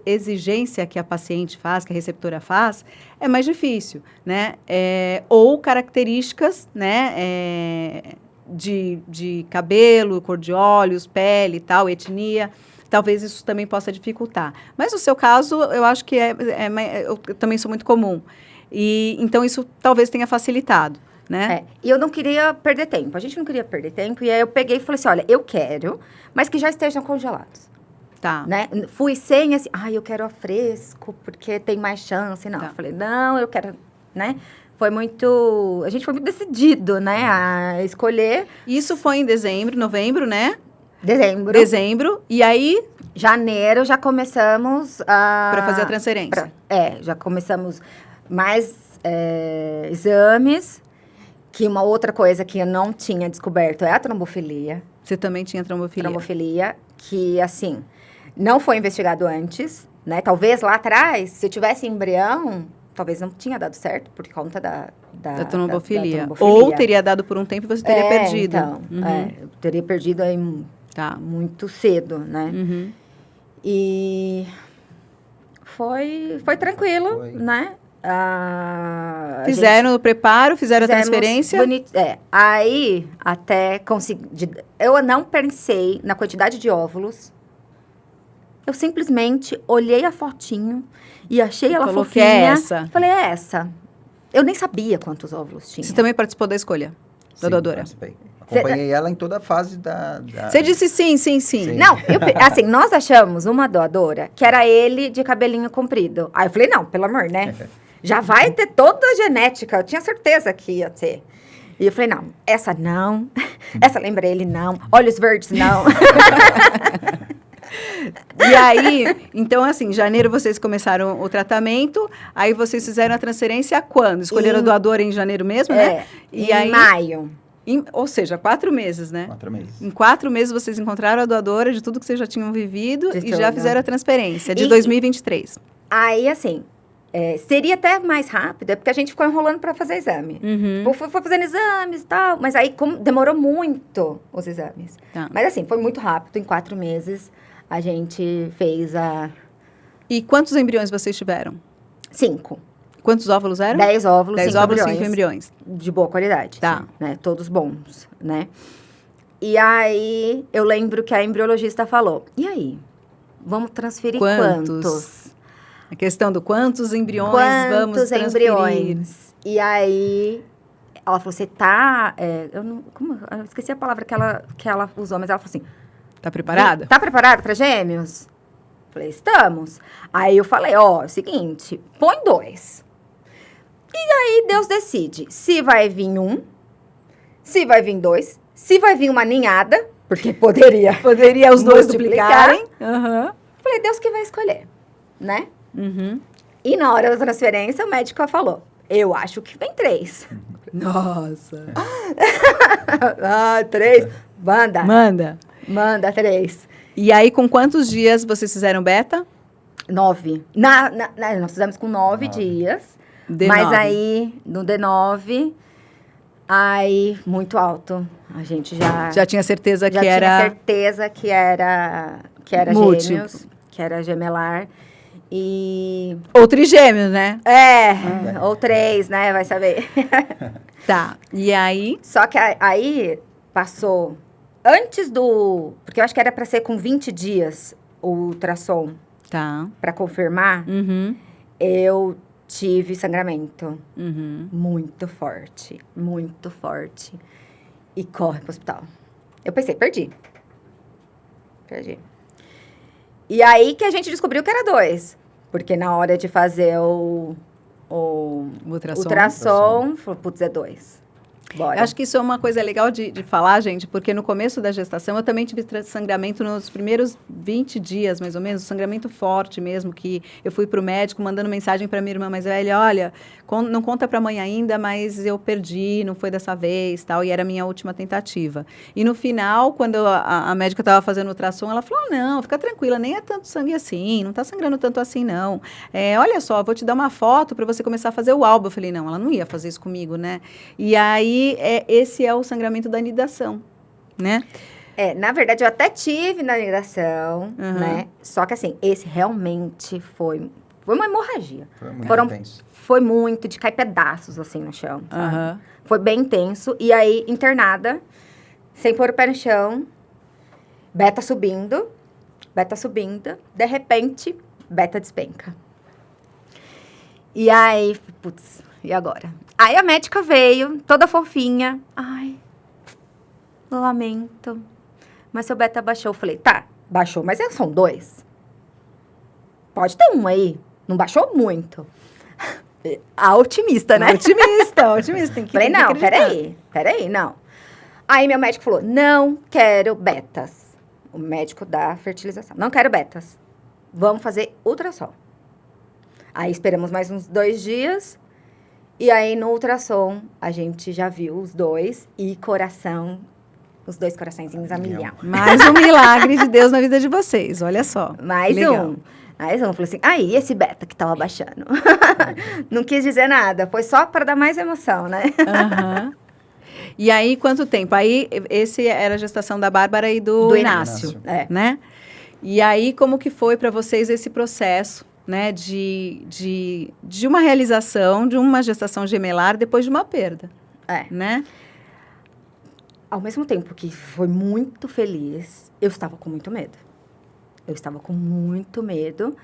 Speaker 1: exigência que a paciente faz, que a receptora faz, é mais difícil, né? Ou características, né, de cabelo, cor de olhos, pele e tal, etnia, talvez isso também possa dificultar. Mas no seu caso, eu acho que eu também sou muito comum. E então isso talvez tenha facilitado, né?
Speaker 3: E eu não queria perder tempo. A gente não queria perder tempo. E aí eu peguei e falei assim, olha, eu quero, mas que já estejam congelados.
Speaker 1: Tá.
Speaker 3: Né? Fui sem assim, eu quero a fresco, porque tem mais chance. Não,
Speaker 1: Tá.
Speaker 3: eu falei, não, eu quero, né? A gente foi muito decidido, né, a escolher.
Speaker 1: Isso foi em novembro, né?
Speaker 3: Dezembro.
Speaker 1: E aí,
Speaker 3: Janeiro já começamos a...
Speaker 1: para fazer a transferência.
Speaker 3: Já começamos mais exames, que uma outra coisa que eu não tinha descoberto é a trombofilia.
Speaker 1: Você também tinha trombofilia.
Speaker 3: Trombofilia, que, assim, não foi investigado antes, né? Talvez lá atrás, se eu tivesse embrião, talvez não tinha dado certo, por conta da
Speaker 1: trombofilia.
Speaker 3: da trombofilia.
Speaker 1: Ou teria dado por um tempo e você teria perdido.
Speaker 3: Então, eu teria perdido aí muito cedo, né?
Speaker 1: Uhum.
Speaker 3: E foi tranquilo,
Speaker 2: Foi.
Speaker 3: né?
Speaker 1: Fizeram o preparo, fizeram a
Speaker 3: Fizemos
Speaker 1: transferência.
Speaker 3: Aí, até consegui... Eu não pensei na quantidade de óvulos. Eu simplesmente olhei a fotinho e achei ela
Speaker 1: falou
Speaker 3: fofinha.
Speaker 1: que é essa.
Speaker 3: Falei, é essa. Eu nem sabia quantos óvulos tinha.
Speaker 1: Você também participou da escolha da
Speaker 2: Sim,
Speaker 1: doadora?
Speaker 2: participei. Acompanhei ela em toda a fase da...
Speaker 1: Você disse sim.
Speaker 3: Não, assim, nós achamos uma doadora que era ele de cabelinho comprido. Aí eu falei, não, pelo amor, né? Já vai ter toda a genética. Eu tinha certeza que ia ter. E eu falei, não, essa não. Essa lembra ele, não. Olhos verdes, não.
Speaker 1: E aí, então assim, em janeiro vocês começaram o tratamento, aí vocês fizeram a transferência quando? Escolheram a doadora em janeiro mesmo, né? E
Speaker 3: em maio.
Speaker 1: Ou seja, 4 meses, né?
Speaker 2: 4 meses.
Speaker 1: Em 4 meses vocês encontraram a doadora de tudo que vocês já tinham vivido
Speaker 3: De
Speaker 1: e já
Speaker 3: tudo.
Speaker 1: fizeram a transferência de
Speaker 3: E-
Speaker 1: 2023.
Speaker 3: Aí, assim, seria até mais rápido, porque a gente ficou enrolando para fazer exame.
Speaker 1: Uhum.
Speaker 3: Foi fazendo exames e tal, mas aí demorou muito os exames.
Speaker 1: Tá.
Speaker 3: Mas assim, foi muito rápido, em 4 meses a gente fez
Speaker 1: E quantos embriões vocês tiveram?
Speaker 3: 5.
Speaker 1: Quantos óvulos eram?
Speaker 3: 10 óvulos,
Speaker 1: 10
Speaker 3: 5
Speaker 1: óvulos,
Speaker 3: embriões.
Speaker 1: 5 embriões.
Speaker 3: De boa qualidade.
Speaker 1: Tá.
Speaker 3: Né? Todos bons, né? E aí, eu lembro que a embriologista falou, e aí? Vamos transferir quantos?
Speaker 1: A questão do quantos embriões vamos
Speaker 3: Quantos
Speaker 1: transferir.
Speaker 3: embriões? E aí, ela falou, você tá... eu esqueci a palavra que ela usou, mas ela falou assim...
Speaker 1: Tá preparada?
Speaker 3: Tá preparado para gêmeos? Falei, estamos. Aí eu falei, é o seguinte, põe 2. E aí Deus decide se vai vir 1, se vai vir 2, se vai vir uma ninhada, porque poderia
Speaker 1: Os dois
Speaker 3: multiplicar.
Speaker 1: duplicarem. Aham.
Speaker 3: Falei, Deus que vai escolher, né?
Speaker 1: Uhum.
Speaker 3: E na hora da transferência, o médico falou, eu acho que vem 3.
Speaker 1: Nossa.
Speaker 3: 3. Manda.
Speaker 1: Manda.
Speaker 3: 3.
Speaker 1: E aí, com quantos dias vocês fizeram beta?
Speaker 3: 9. Nós fizemos com 9 dias. Mas
Speaker 1: D9.
Speaker 3: aí, no D9, aí, muito alto. A gente já
Speaker 1: tinha certeza
Speaker 3: já
Speaker 1: que
Speaker 3: tinha
Speaker 1: era...
Speaker 3: certeza que era
Speaker 1: Múltiplo.
Speaker 3: gêmeos, que era gemelar. E...
Speaker 1: Ou trigêmeos, né?
Speaker 3: ou 3, né? Vai saber.
Speaker 1: Tá. E aí...
Speaker 3: Só que aí passou... Antes do... Porque eu acho que era para ser com 20 dias o ultrassom,
Speaker 1: Tá.
Speaker 3: para confirmar.
Speaker 1: Uhum.
Speaker 3: Eu tive sangramento.
Speaker 1: Uhum.
Speaker 3: Muito forte. E corre pro hospital. Eu pensei, perdi. E aí que a gente descobriu que era 2. Porque na hora de fazer o
Speaker 1: Ultrassom.
Speaker 3: ultrassom, falou, putz, é 2. bora.
Speaker 1: Eu acho que isso é uma coisa legal de falar, gente, porque no começo da gestação eu também tive sangramento nos primeiros 20 dias, mais ou menos, sangramento forte mesmo, que eu fui pro médico mandando mensagem para minha irmã mais velha, olha, não conta pra mãe ainda, mas eu perdi, não foi dessa vez, tal, e era a minha última tentativa. E no final, quando a médica estava fazendo ultrassom, ela falou, não, fica tranquila, nem é tanto sangue assim, não tá sangrando tanto assim, não. Olha só, vou te dar uma foto para você começar a fazer o álbum. Eu falei, não, ela não ia fazer isso comigo, né? E aí, esse é o sangramento da anidação, né?
Speaker 3: Na verdade, eu até tive na anidação, né? Só que assim, esse realmente foi uma hemorragia.
Speaker 2: Foi muito intenso.
Speaker 3: Foi muito, de cair pedaços, assim, no chão, sabe? Foi bem intenso. E aí, internada, sem pôr o pé no chão, beta subindo, de repente, beta despenca. E aí, putz, e agora? Aí a médica veio, toda fofinha. Ai, lamento. Mas seu beta baixou. Eu falei, tá, baixou, mas são 2. Pode ter um aí. Não baixou muito. A otimista, né?
Speaker 1: Otimista. Tem que
Speaker 3: falei, não,
Speaker 1: acreditar.
Speaker 3: peraí, não. Aí meu médico falou, não quero betas. O médico da fertilização. Não quero betas. Vamos fazer ultrassom. Aí esperamos mais uns 2 dias. E aí no ultrassom a gente já viu os 2 e os 2 coraçõezinhos a milhão.
Speaker 1: Mais um milagre de Deus na vida de vocês, olha só.
Speaker 3: Mais um. Falei assim, aí esse beta que tava baixando. Não quis dizer nada, foi só para dar mais emoção, né?
Speaker 1: E aí, quanto tempo? Aí, esse era a gestação da Bárbara e do Inácio, né? E aí, como que foi para vocês esse processo, né, de uma realização, de uma gestação gemelar depois de uma perda, né?
Speaker 3: Ao mesmo tempo que foi muito feliz, eu estava com muito medo. Eu estava com muito medo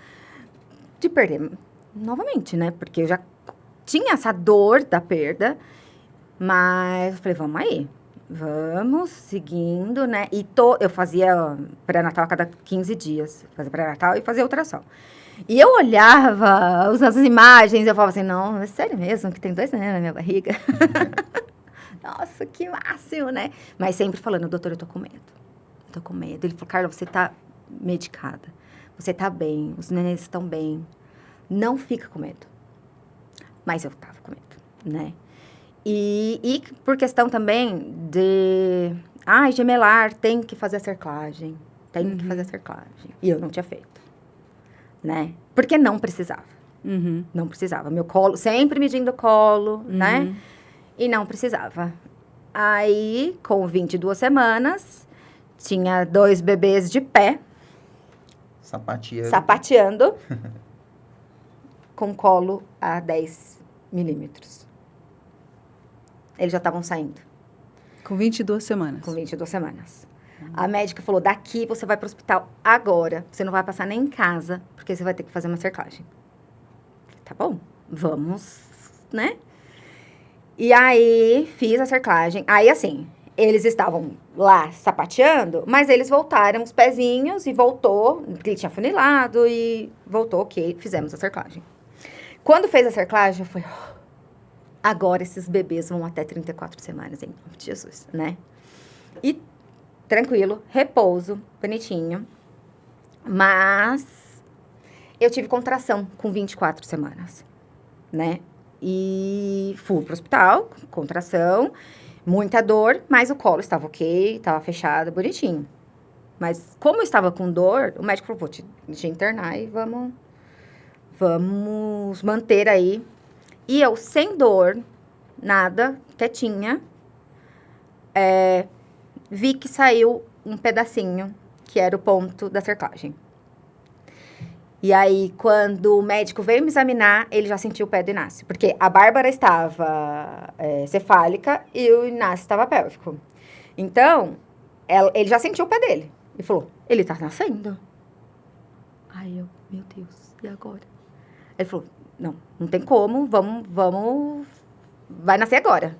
Speaker 3: de perder novamente, né? Porque eu já tinha essa dor da perda, mas eu falei, vamos aí. Vamos seguindo, né? E eu fazia pré-natal a cada 15 dias. Fazia pré-natal e fazia ultrassom. E eu olhava as imagens, eu falava assim, não, é sério mesmo que tem 2 neném na minha barriga? Nossa, que máximo, né? Mas sempre falando, doutor, eu tô com medo. Ele falou, Carla, você tá medicada. Você tá bem, os nenéns estão bem. Não fica com medo. Mas eu tava com medo, né? E por questão também de... gemelar, tem que fazer a cerclagem. E eu não tinha feito, né? Porque não precisava. Não precisava. Meu colo, sempre medindo o colo, né? E não precisava. Aí, com 22 semanas, tinha 2 bebês de pé. Sapateando. Com colo a 10 milímetros. Eles já estavam saindo.
Speaker 1: Com 22 semanas.
Speaker 3: Com 22 semanas. A médica falou, daqui você vai para o hospital agora. Você não vai passar nem em casa, porque você vai ter que fazer uma cerclagem. Tá bom, vamos, né? E aí, fiz a cerclagem. Aí, assim, eles estavam lá sapateando, mas eles voltaram os pezinhos e voltou, porque ele tinha funilado e voltou, ok, fizemos a cerclagem. Quando fez a cerclagem, eu falei, agora esses bebês vão até 34 semanas, em nome de Jesus, né? E tranquilo, repouso, bonitinho. Mas eu tive contração com 24 semanas, né? E fui pro hospital, contração, muita dor, mas o colo estava ok, estava fechado, bonitinho. Mas como eu estava com dor, o médico falou, vou te internar e vamos manter aí. E eu, sem dor, nada, quietinha, vi que saiu um pedacinho, que era o ponto da cerclagem. E aí, quando o médico veio me examinar, ele já sentiu o pé do Inácio. Porque a Bárbara estava cefálica e o Inácio estava pélvico. Então, ele já sentiu o pé dele. E falou, ele tá nascendo. Aí eu, meu Deus, e agora? Ele falou, não tem como, vamos, vai nascer agora.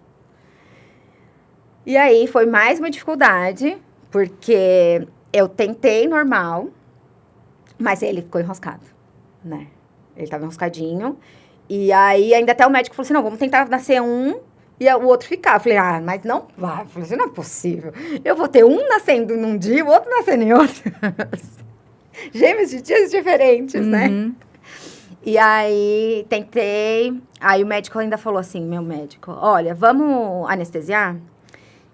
Speaker 3: E aí, foi mais uma dificuldade, porque eu tentei normal, mas ele ficou enroscado, né? Ele tava enroscadinho. E aí, ainda até o médico falou assim, não, vamos tentar nascer um e o outro ficava. Falei, mas não vai. Falei assim, não é possível. Eu vou ter um nascendo num dia e o outro nascendo em outro. Gêmeos de dias diferentes, né? E aí, tentei. Aí o médico ainda falou assim, meu médico, olha, vamos anestesiar?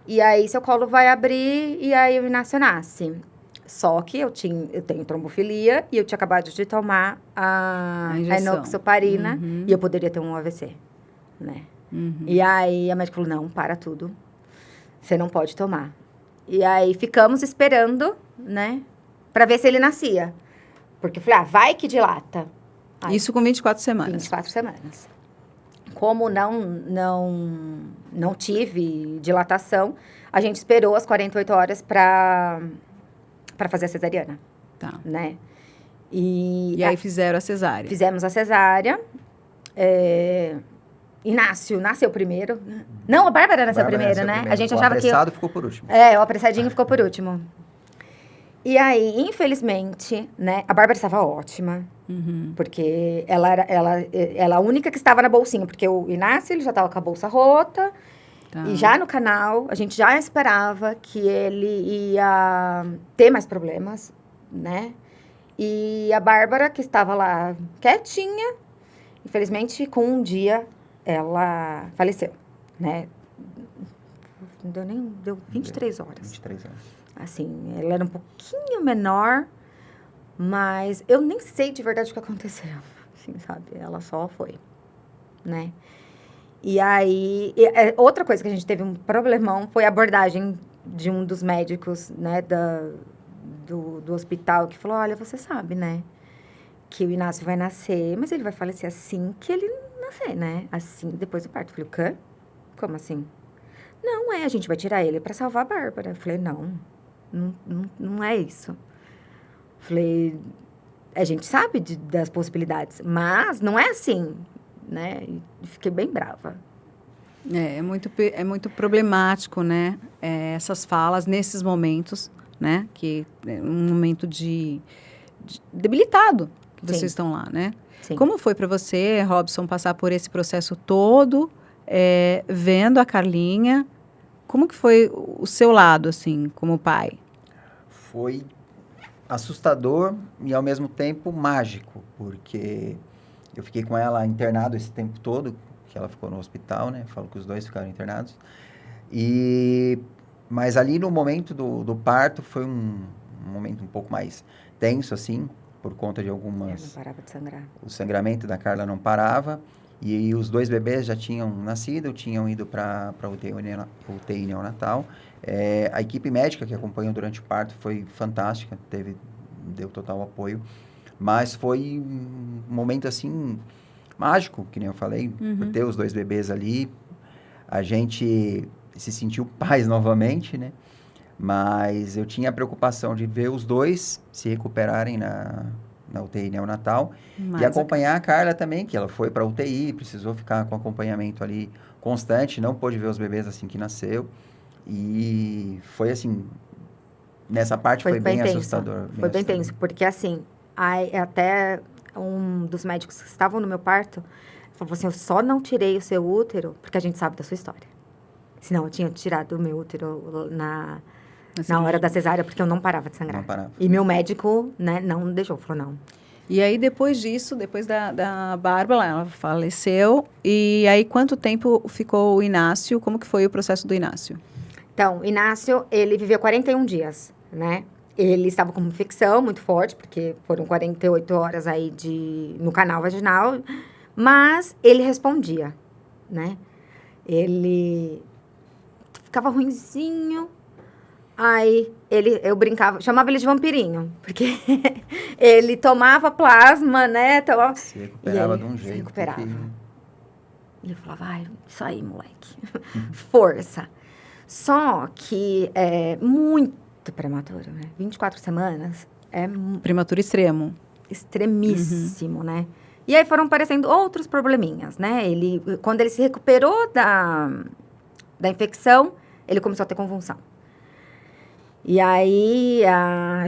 Speaker 3: E aí, seu colo vai abrir e aí o Inácio nasce. Só que eu tenho trombofilia e eu tinha acabado de tomar a enoxaparina e eu poderia ter um AVC, né? E aí a médica falou, não, para tudo. Você não pode tomar. E aí ficamos esperando, né? Pra ver se ele nascia. Porque eu falei, vai que dilata. Aí,
Speaker 1: isso com 24 semanas.
Speaker 3: 24 semanas. Como não tive dilatação, a gente esperou as 48 horas para fazer a cesariana.
Speaker 1: Tá.
Speaker 3: Né?
Speaker 1: E aí fizeram a cesárea.
Speaker 3: Fizemos a cesárea. Inácio nasceu primeiro. Não, a Bárbara nasceu primeiro, né? A gente achava que...
Speaker 2: O apressado ficou por último.
Speaker 3: O apressadinho ficou por último. E aí, infelizmente, né? A Bárbara estava ótima. Porque ela era a única que estava na bolsinha. Porque o Inácio, ele já estava com a bolsa rota. Tá. E já no canal, a gente já esperava que ele ia ter mais problemas, né? E a Bárbara, que estava lá quietinha, infelizmente, com um dia, ela faleceu, né? Deu 23 horas.
Speaker 2: 23 horas.
Speaker 3: Assim, ela era um pouquinho menor, mas eu nem sei de verdade o que aconteceu, assim, sabe? Ela só foi, né? E aí, outra coisa que a gente teve um problemão foi a abordagem de um dos médicos, né, do hospital, que falou, olha, você sabe, né, que o Inácio vai nascer, mas ele vai falecer assim que ele nascer, né, assim, depois do parto. Eu falei, o quê? Como assim? Não, a gente vai tirar ele para salvar a Bárbara. Eu falei, não é isso. Eu falei, a gente sabe das possibilidades, mas não é assim, né? E fiquei bem brava.
Speaker 1: É muito problemático, né? Essas falas nesses momentos, né? Que é um momento de debilitado que vocês estão lá, né? Sim. Como foi para você, Robson, passar por esse processo todo, vendo a Carlinha? Como que foi o seu lado, assim, como pai?
Speaker 2: Foi assustador e, ao mesmo tempo, mágico, porque eu fiquei com ela internado esse tempo todo, que ela ficou no hospital, né? Falo que os dois ficaram internados. Mas ali no momento do parto foi um momento um pouco mais tenso, assim, por conta de algumas...
Speaker 3: Não parava de sangrar.
Speaker 2: O sangramento da Carla não parava. E os dois bebês já tinham nascido, tinham ido para UTI neonatal. A equipe médica que acompanhou durante o parto foi fantástica, deu total apoio. Mas foi um momento, assim, mágico, que nem eu falei, por ter os dois bebês ali. A gente se sentiu pais novamente, né? Mas eu tinha a preocupação de ver os dois se recuperarem na UTI neonatal. E acompanhar a Carla também, que ela foi para a UTI, precisou ficar com acompanhamento ali constante, não pôde ver os bebês assim que nasceu. E foi assim, nessa parte foi bem assustador.
Speaker 3: Foi bem tenso, porque assim, até um dos médicos que estavam no meu parto falou assim, eu só não tirei o seu útero porque a gente sabe da sua história. Senão eu tinha tirado o meu útero na hora da cesárea, porque eu não parava de sangrar.
Speaker 2: Não parava.
Speaker 3: E meu médico, né, não deixou, falou não.
Speaker 1: E aí, depois disso, depois da Bárbara, ela faleceu. E aí, quanto tempo ficou o Inácio? Como que foi o processo do Inácio?
Speaker 3: Então, o Inácio, ele viveu 41 dias, né? Ele estava com uma infecção muito forte, porque foram 48 horas aí no canal vaginal. Mas ele respondia, né? Ele ficava ruinzinho. Aí, eu brincava, chamava ele de vampirinho, porque ele tomava plasma, né?
Speaker 2: Se recuperava de um jeito. Se
Speaker 3: recuperava. E eu falava, vai, isso aí, moleque. Força. Só que é muito prematuro, né? 24 semanas é...
Speaker 1: Prematuro extremo.
Speaker 3: Extremíssimo, né? E aí foram aparecendo outros probleminhas, né? Quando ele se recuperou da infecção, ele começou a ter convulsão. E aí,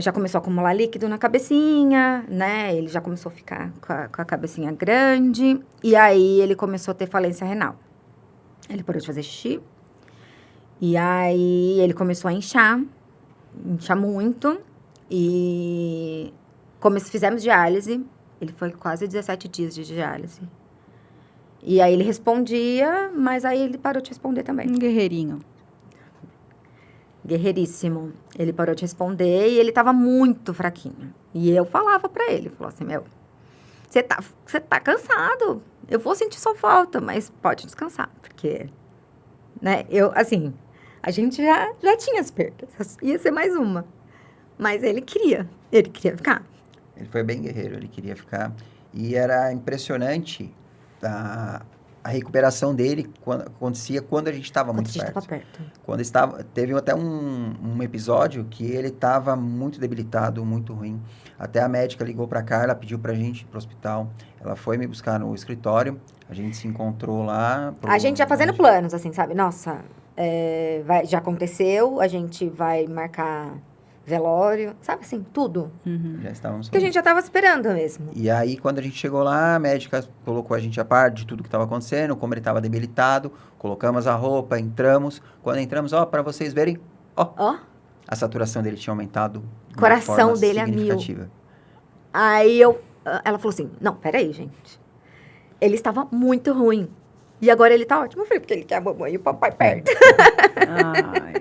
Speaker 3: já começou a acumular líquido na cabecinha, né? Ele já começou a ficar com a cabecinha grande. E aí, ele começou a ter falência renal. Ele parou de fazer xixi. E aí, ele começou a inchar muito. E fizemos diálise. Ele foi quase 17 dias de diálise. E aí, ele respondia, mas aí ele parou de responder também.
Speaker 1: Um guerreirinho.
Speaker 3: Guerreiríssimo. Ele parou de responder e ele tava muito fraquinho. E eu falava pra ele, falou assim, você tá cansado. Eu vou sentir sua falta, mas pode descansar, porque, né, a gente já tinha as perdas. Ia ser mais uma. Mas ele queria ficar.
Speaker 2: Ele foi bem guerreiro, ele queria ficar. E era impressionante a recuperação dele acontecia quando a gente estava muito perto. Teve até um episódio que ele estava muito debilitado, muito ruim. Até a médica ligou para Carla, pediu para a gente ir para o hospital. Ela foi me buscar no escritório, a gente se encontrou lá.
Speaker 3: A gente já fazendo planos, assim, sabe? Nossa, já aconteceu, a gente vai marcar velório, sabe assim, tudo.
Speaker 1: Uhum.
Speaker 2: Já estávamos.
Speaker 3: Que a gente já estava esperando mesmo.
Speaker 2: E aí, quando a gente chegou lá, a médica colocou a gente a par de tudo que estava acontecendo, como ele estava debilitado, colocamos a roupa, entramos. Quando entramos, para vocês verem, a saturação dele tinha aumentado.
Speaker 3: Coração dele a mil. Aí ela falou assim, não, peraí, gente. Ele estava muito ruim. E agora ele tá ótimo. Eu falei, porque ele quer a mamãe e o papai perto.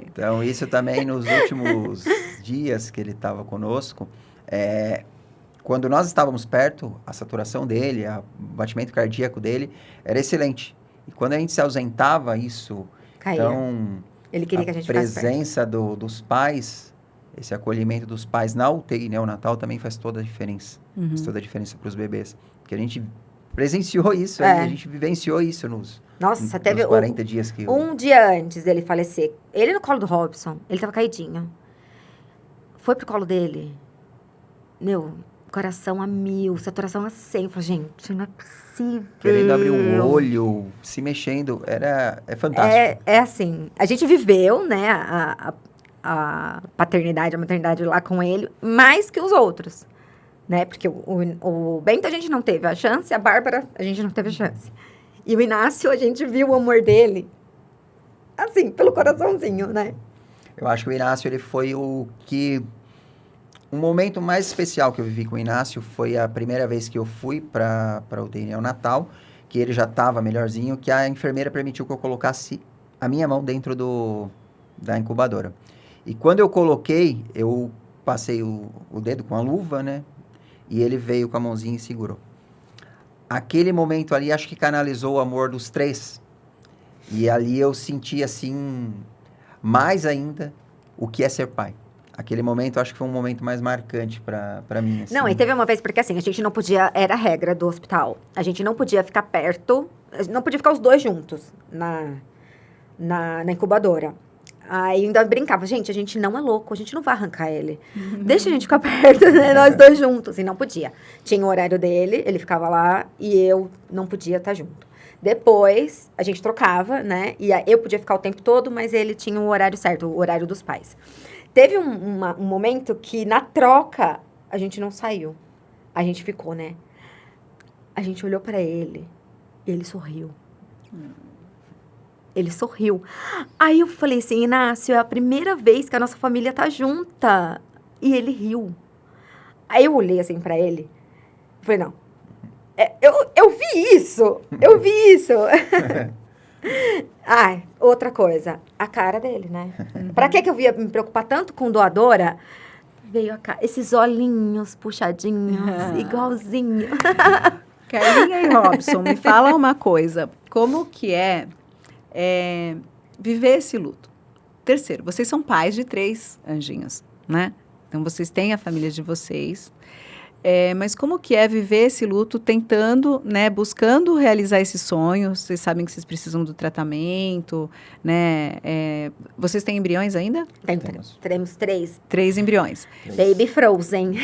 Speaker 2: Então, isso também nos últimos dias que ele estava conosco, quando nós estávamos perto, a saturação dele, o batimento cardíaco dele era excelente. E quando a gente se ausentava, isso...
Speaker 3: Caía.
Speaker 2: Então,
Speaker 3: ele queria que a gente ficasse perto.
Speaker 2: A presença dos pais, esse acolhimento dos pais na UTI neonatal também faz toda a diferença.
Speaker 1: Uhum.
Speaker 2: Faz toda a diferença para os bebês. Porque a gente presenciou isso, a gente vivenciou isso nos 40 dias que...
Speaker 3: Um dia antes dele falecer, ele no colo do Robson, ele tava caidinho. Foi pro colo dele. Coração a 1000, saturação a 100. Eu falei, gente, não é possível.
Speaker 2: Querendo abrir o olho, se mexendo, é fantástico.
Speaker 3: É assim, a gente viveu, né, a paternidade, a maternidade lá com ele, mais que os outros. Né? Porque o Bento a gente não teve a chance, a Bárbara a gente não teve a chance. E o Inácio, a gente viu o amor dele, assim, pelo coraçãozinho, né?
Speaker 2: Eu acho que o Inácio, ele foi o momento mais especial que eu vivi com o Inácio foi a primeira vez que eu fui para o UTI neonatal, que ele já estava melhorzinho, que a enfermeira permitiu que eu colocasse a minha mão dentro da incubadora. E quando eu coloquei, eu passei o dedo com a luva, né? E ele veio com a mãozinha e segurou. Aquele momento ali, acho que canalizou o amor dos três. E ali eu senti, assim, mais ainda o que é ser pai. Aquele momento, acho que foi um momento mais marcante para mim. Assim.
Speaker 3: Não, e teve uma vez, porque assim, a gente não podia, era a regra do hospital, a gente não podia ficar perto, não podia ficar os dois juntos na incubadora. Aí ainda brincava, gente, a gente não é louco, a gente não vai arrancar ele. Deixa a gente ficar perto, né? Nós dois juntos. E não podia. Tinha o horário dele, ele ficava lá e eu não podia estar junto. Depois, a gente trocava, né? E eu podia ficar o tempo todo, mas ele tinha o horário certo, o horário dos pais. Teve um momento que, na troca, a gente não saiu. A gente ficou, né? A gente olhou pra ele e ele sorriu. Ele sorriu. Aí eu falei assim, Inácio, é a primeira vez que a nossa família tá junta. E ele riu. Aí eu olhei assim pra ele. Falei, não. Eu vi isso. Eu vi isso. Outra coisa. A cara dele, né? Pra que eu ia me preocupar tanto com doadora? Veio esses olhinhos puxadinhos, igualzinho.
Speaker 1: Carlinha e Robson, me fala uma coisa. Como que é viver esse luto? Terceiro, vocês são pais de 3 anjinhos, né? Então, vocês têm a família de vocês. Mas como que é viver esse luto tentando, né, buscando realizar esses sonhos? Vocês sabem que vocês precisam do tratamento, né? Vocês têm embriões ainda?
Speaker 3: Temos 3.
Speaker 1: 3 embriões.
Speaker 3: Baby Frozen.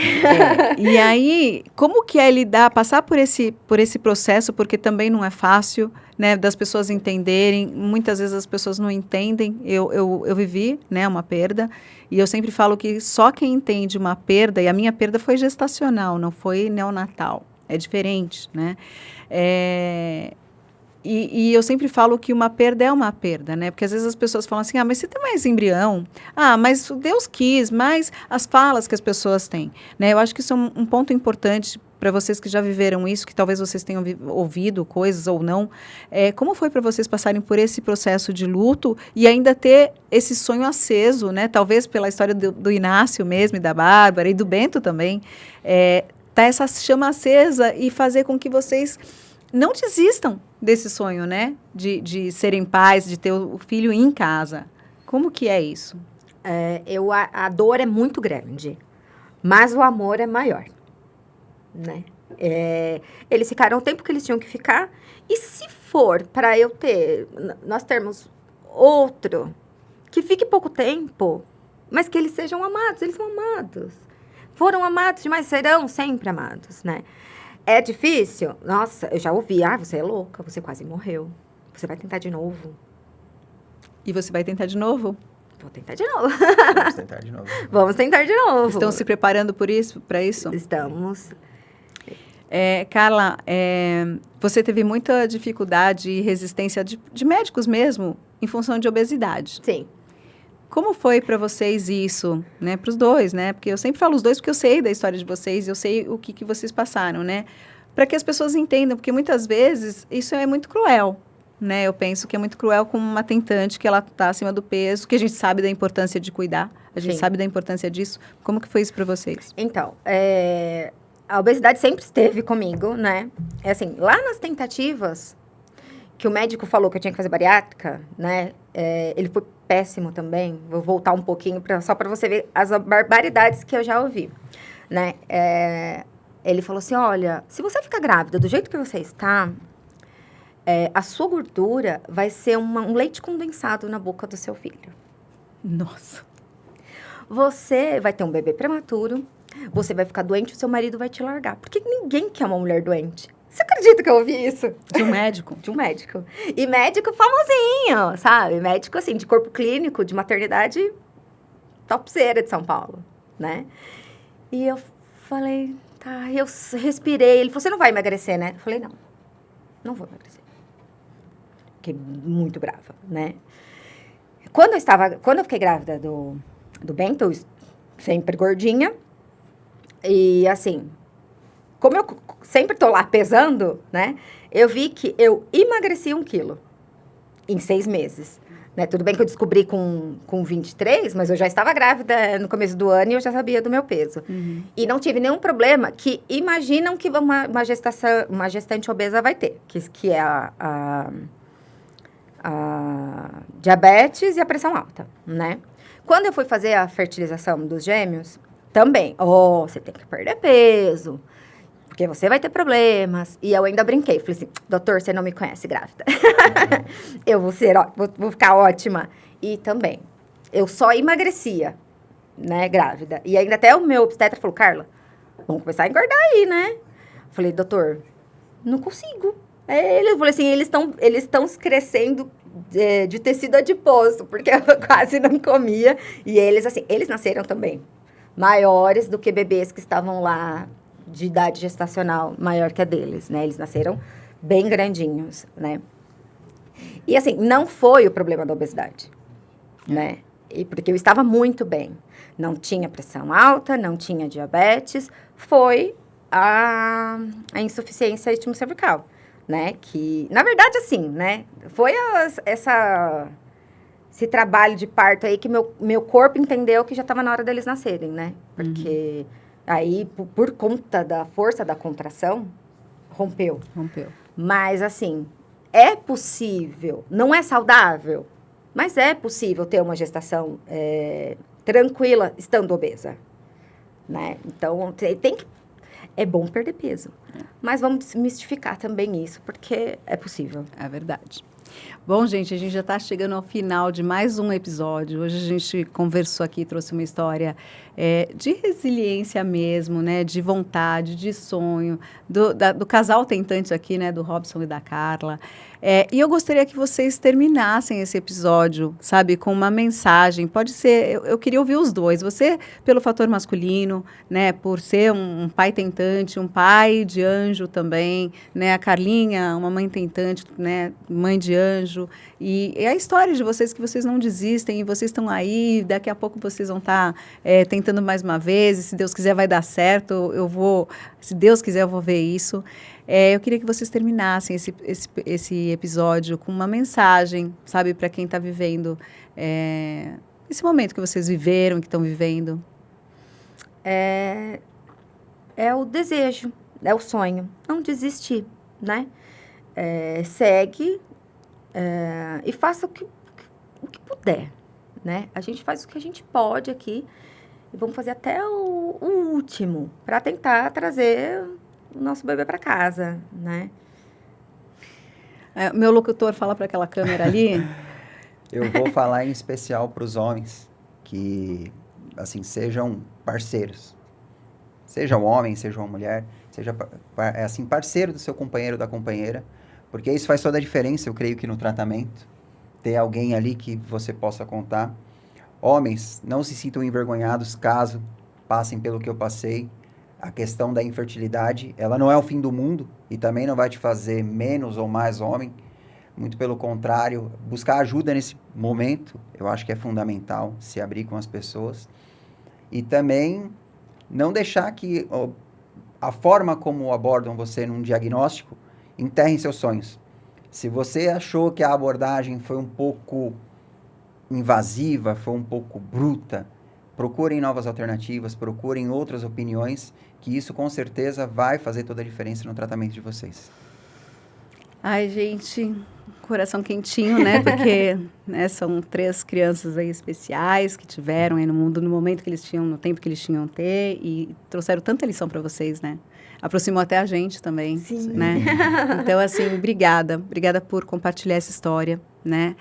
Speaker 1: E aí, como que é passar por esse processo, porque também não é fácil, né, das pessoas entenderem. Muitas vezes as pessoas não entendem. Eu vivi, né, uma perda, e eu sempre falo que só quem entende uma perda, e a minha perda foi gestacional, não foi neonatal, é diferente, né? E eu sempre falo que uma perda é uma perda, né? Porque às vezes as pessoas falam assim, mas você tem mais embrião? Mas Deus quis, mais as falas que as pessoas têm, né? Eu acho que isso é um ponto importante para vocês que já viveram isso, que talvez vocês tenham ouvido coisas ou não. Como foi para vocês passarem por esse processo de luto e ainda ter esse sonho aceso, né? Talvez pela história do Inácio mesmo, e da Bárbara, e do Bento também, tá essa chama acesa e fazer com que vocês não desistam desse sonho, né? De serem pais, de ter o filho em casa. Como que é isso?
Speaker 3: A dor é muito grande, mas o amor é maior, né? Eles ficaram o tempo que eles tinham que ficar. E se for para nós termos outro que fique pouco tempo, mas que eles sejam amados, eles são amados. Foram amados demais, serão sempre amados, né? É difícil? Nossa, eu já ouvi. Você é louca, você quase morreu. Você vai tentar de novo.
Speaker 1: E você vai tentar de novo?
Speaker 3: Vou tentar de novo.
Speaker 2: Vamos tentar de novo.
Speaker 3: Vamos tentar de novo.
Speaker 1: Estão se preparando para isso?
Speaker 3: Estamos.
Speaker 1: Carla, você teve muita dificuldade e resistência de médicos mesmo, em função de obesidade.
Speaker 3: Sim.
Speaker 1: Como foi para vocês isso, né? Para os dois, né? Porque eu sempre falo os dois porque eu sei da história de vocês, eu sei o que vocês passaram, né? Para que as pessoas entendam, porque muitas vezes isso é muito cruel, né? Eu penso que é muito cruel com uma tentante que ela está acima do peso, que a gente sabe da importância de cuidar, a gente sabe da importância disso. Como que foi isso para vocês?
Speaker 3: Então, a obesidade sempre esteve comigo, né? Assim, lá nas tentativas que o médico falou que eu tinha que fazer bariátrica, né? Ele foi péssimo também. Vou voltar um pouquinho só para você ver as barbaridades que eu já ouvi, né? Ele falou assim, olha, se você ficar grávida do jeito que você está, a sua gordura vai ser um leite condensado na boca do seu filho.
Speaker 1: Nossa.
Speaker 3: Você vai ter um bebê prematuro, você vai ficar doente e o seu marido vai te largar. Porque ninguém quer uma mulher doente. Você acredita que eu ouvi isso?
Speaker 1: De um médico?
Speaker 3: De um médico. E médico famosinho, sabe? Médico, assim, de corpo clínico, de maternidade topzera de São Paulo, né? E eu falei, tá, eu respirei. Ele falou, você não vai emagrecer, né? Eu falei, não vou emagrecer. Fiquei muito brava, né? Quando eu fiquei grávida do Bento, eu sempre gordinha, e assim, como eu sempre tô lá pesando, né? Eu vi que eu emagreci 1 quilo em 6 meses. Né? Tudo bem que eu descobri com 23, mas eu já estava grávida no começo do ano e eu já sabia do meu peso. Uhum. E não tive nenhum problema que imaginam que uma gestante obesa vai ter, que é a diabetes e a pressão alta, né? Quando eu fui fazer a fertilização dos gêmeos, também, você tem que perder peso, porque você vai ter problemas. E eu ainda brinquei, falei assim, doutor, você não me conhece grávida. Eu vou ficar ótima. E também, eu só emagrecia, né, grávida. E ainda até o meu obstetra falou, Carla, vamos começar a engordar aí, né? Falei, doutor, não consigo. Ele falou assim, eles estão crescendo de tecido adiposo, porque eu quase não comia. E eles nasceram também maiores do que bebês que estavam lá de idade gestacional maior que a deles, né? Eles nasceram bem grandinhos, né? E assim, não foi o problema da obesidade, né? Porque eu estava muito bem. Não tinha pressão alta, não tinha diabetes, foi a insuficiência cervical, né? Que, na verdade, assim, né? Foi esse trabalho de parto aí que meu corpo entendeu que já estava na hora deles nascerem, né? Porque aí, por conta da força da contração, rompeu. Mas, assim, é possível, não é saudável, mas é possível ter uma gestação tranquila estando obesa, né? Então, é bom perder peso. Mas vamos desmistificar também isso, porque é possível.
Speaker 1: É verdade. Bom, gente, a gente já está chegando ao final de mais um episódio. Hoje a gente conversou aqui, trouxe uma história de resiliência mesmo, né? De vontade, de sonho, do casal tentante aqui, né? Do Robson e da Carla. E eu gostaria que vocês terminassem esse episódio, sabe, com uma mensagem. Pode ser, eu queria ouvir os dois. Você, pelo fator masculino, né, por ser um pai tentante, um pai de anjo também, né, a Carlinha, uma mãe tentante, né, mãe de anjo. E a história de vocês, que vocês não desistem, e vocês estão aí, daqui a pouco vocês vão estar tentando mais uma vez, e se Deus quiser vai dar certo, se Deus quiser eu vou ver isso. Eu queria que vocês terminassem esse episódio com uma mensagem, sabe, para quem está vivendo esse momento que vocês viveram, que estão vivendo.
Speaker 3: É o desejo, é o sonho. Não desistir, né? Segue e faça o que puder, né? A gente faz o que a gente pode aqui e vamos fazer até o último para tentar trazer o nosso bebê para casa, né?
Speaker 1: Meu locutor fala para aquela câmera ali.
Speaker 2: Eu vou falar em especial para os homens que, assim, sejam parceiros. Seja um homem, seja uma mulher, seja assim, parceiro do seu companheiro ou da companheira, porque isso faz toda a diferença, eu creio que no tratamento, ter alguém ali que você possa contar. Homens, não se sintam envergonhados caso passem pelo que eu passei. A questão da infertilidade, ela não é o fim do mundo e também não vai te fazer menos ou mais homem. Muito pelo contrário, buscar ajuda nesse momento, eu acho que é fundamental, se abrir com as pessoas. E também não deixar que a forma como abordam você num diagnóstico enterre seus sonhos. Se você achou que a abordagem foi um pouco invasiva, foi um pouco bruta, procurem novas alternativas, procurem outras opiniões, que isso com certeza vai fazer toda a diferença no tratamento de vocês.
Speaker 1: Ai, gente, coração quentinho, né? Porque são 3 crianças aí especiais que tiveram aí no mundo no momento que eles tinham, no tempo que eles tinham ter, e trouxeram tanta lição para vocês, né? Aproximou até a gente também,
Speaker 3: Sim.
Speaker 1: Né? Então, assim, obrigada por compartilhar essa história, né?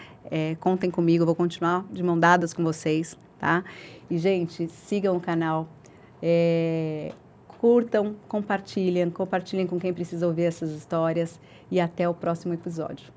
Speaker 1: Contem comigo, eu vou continuar de mão dadas com vocês, tá? E, gente, sigam o canal, curtam, compartilhem com quem precisa ouvir essas histórias, e até o próximo episódio.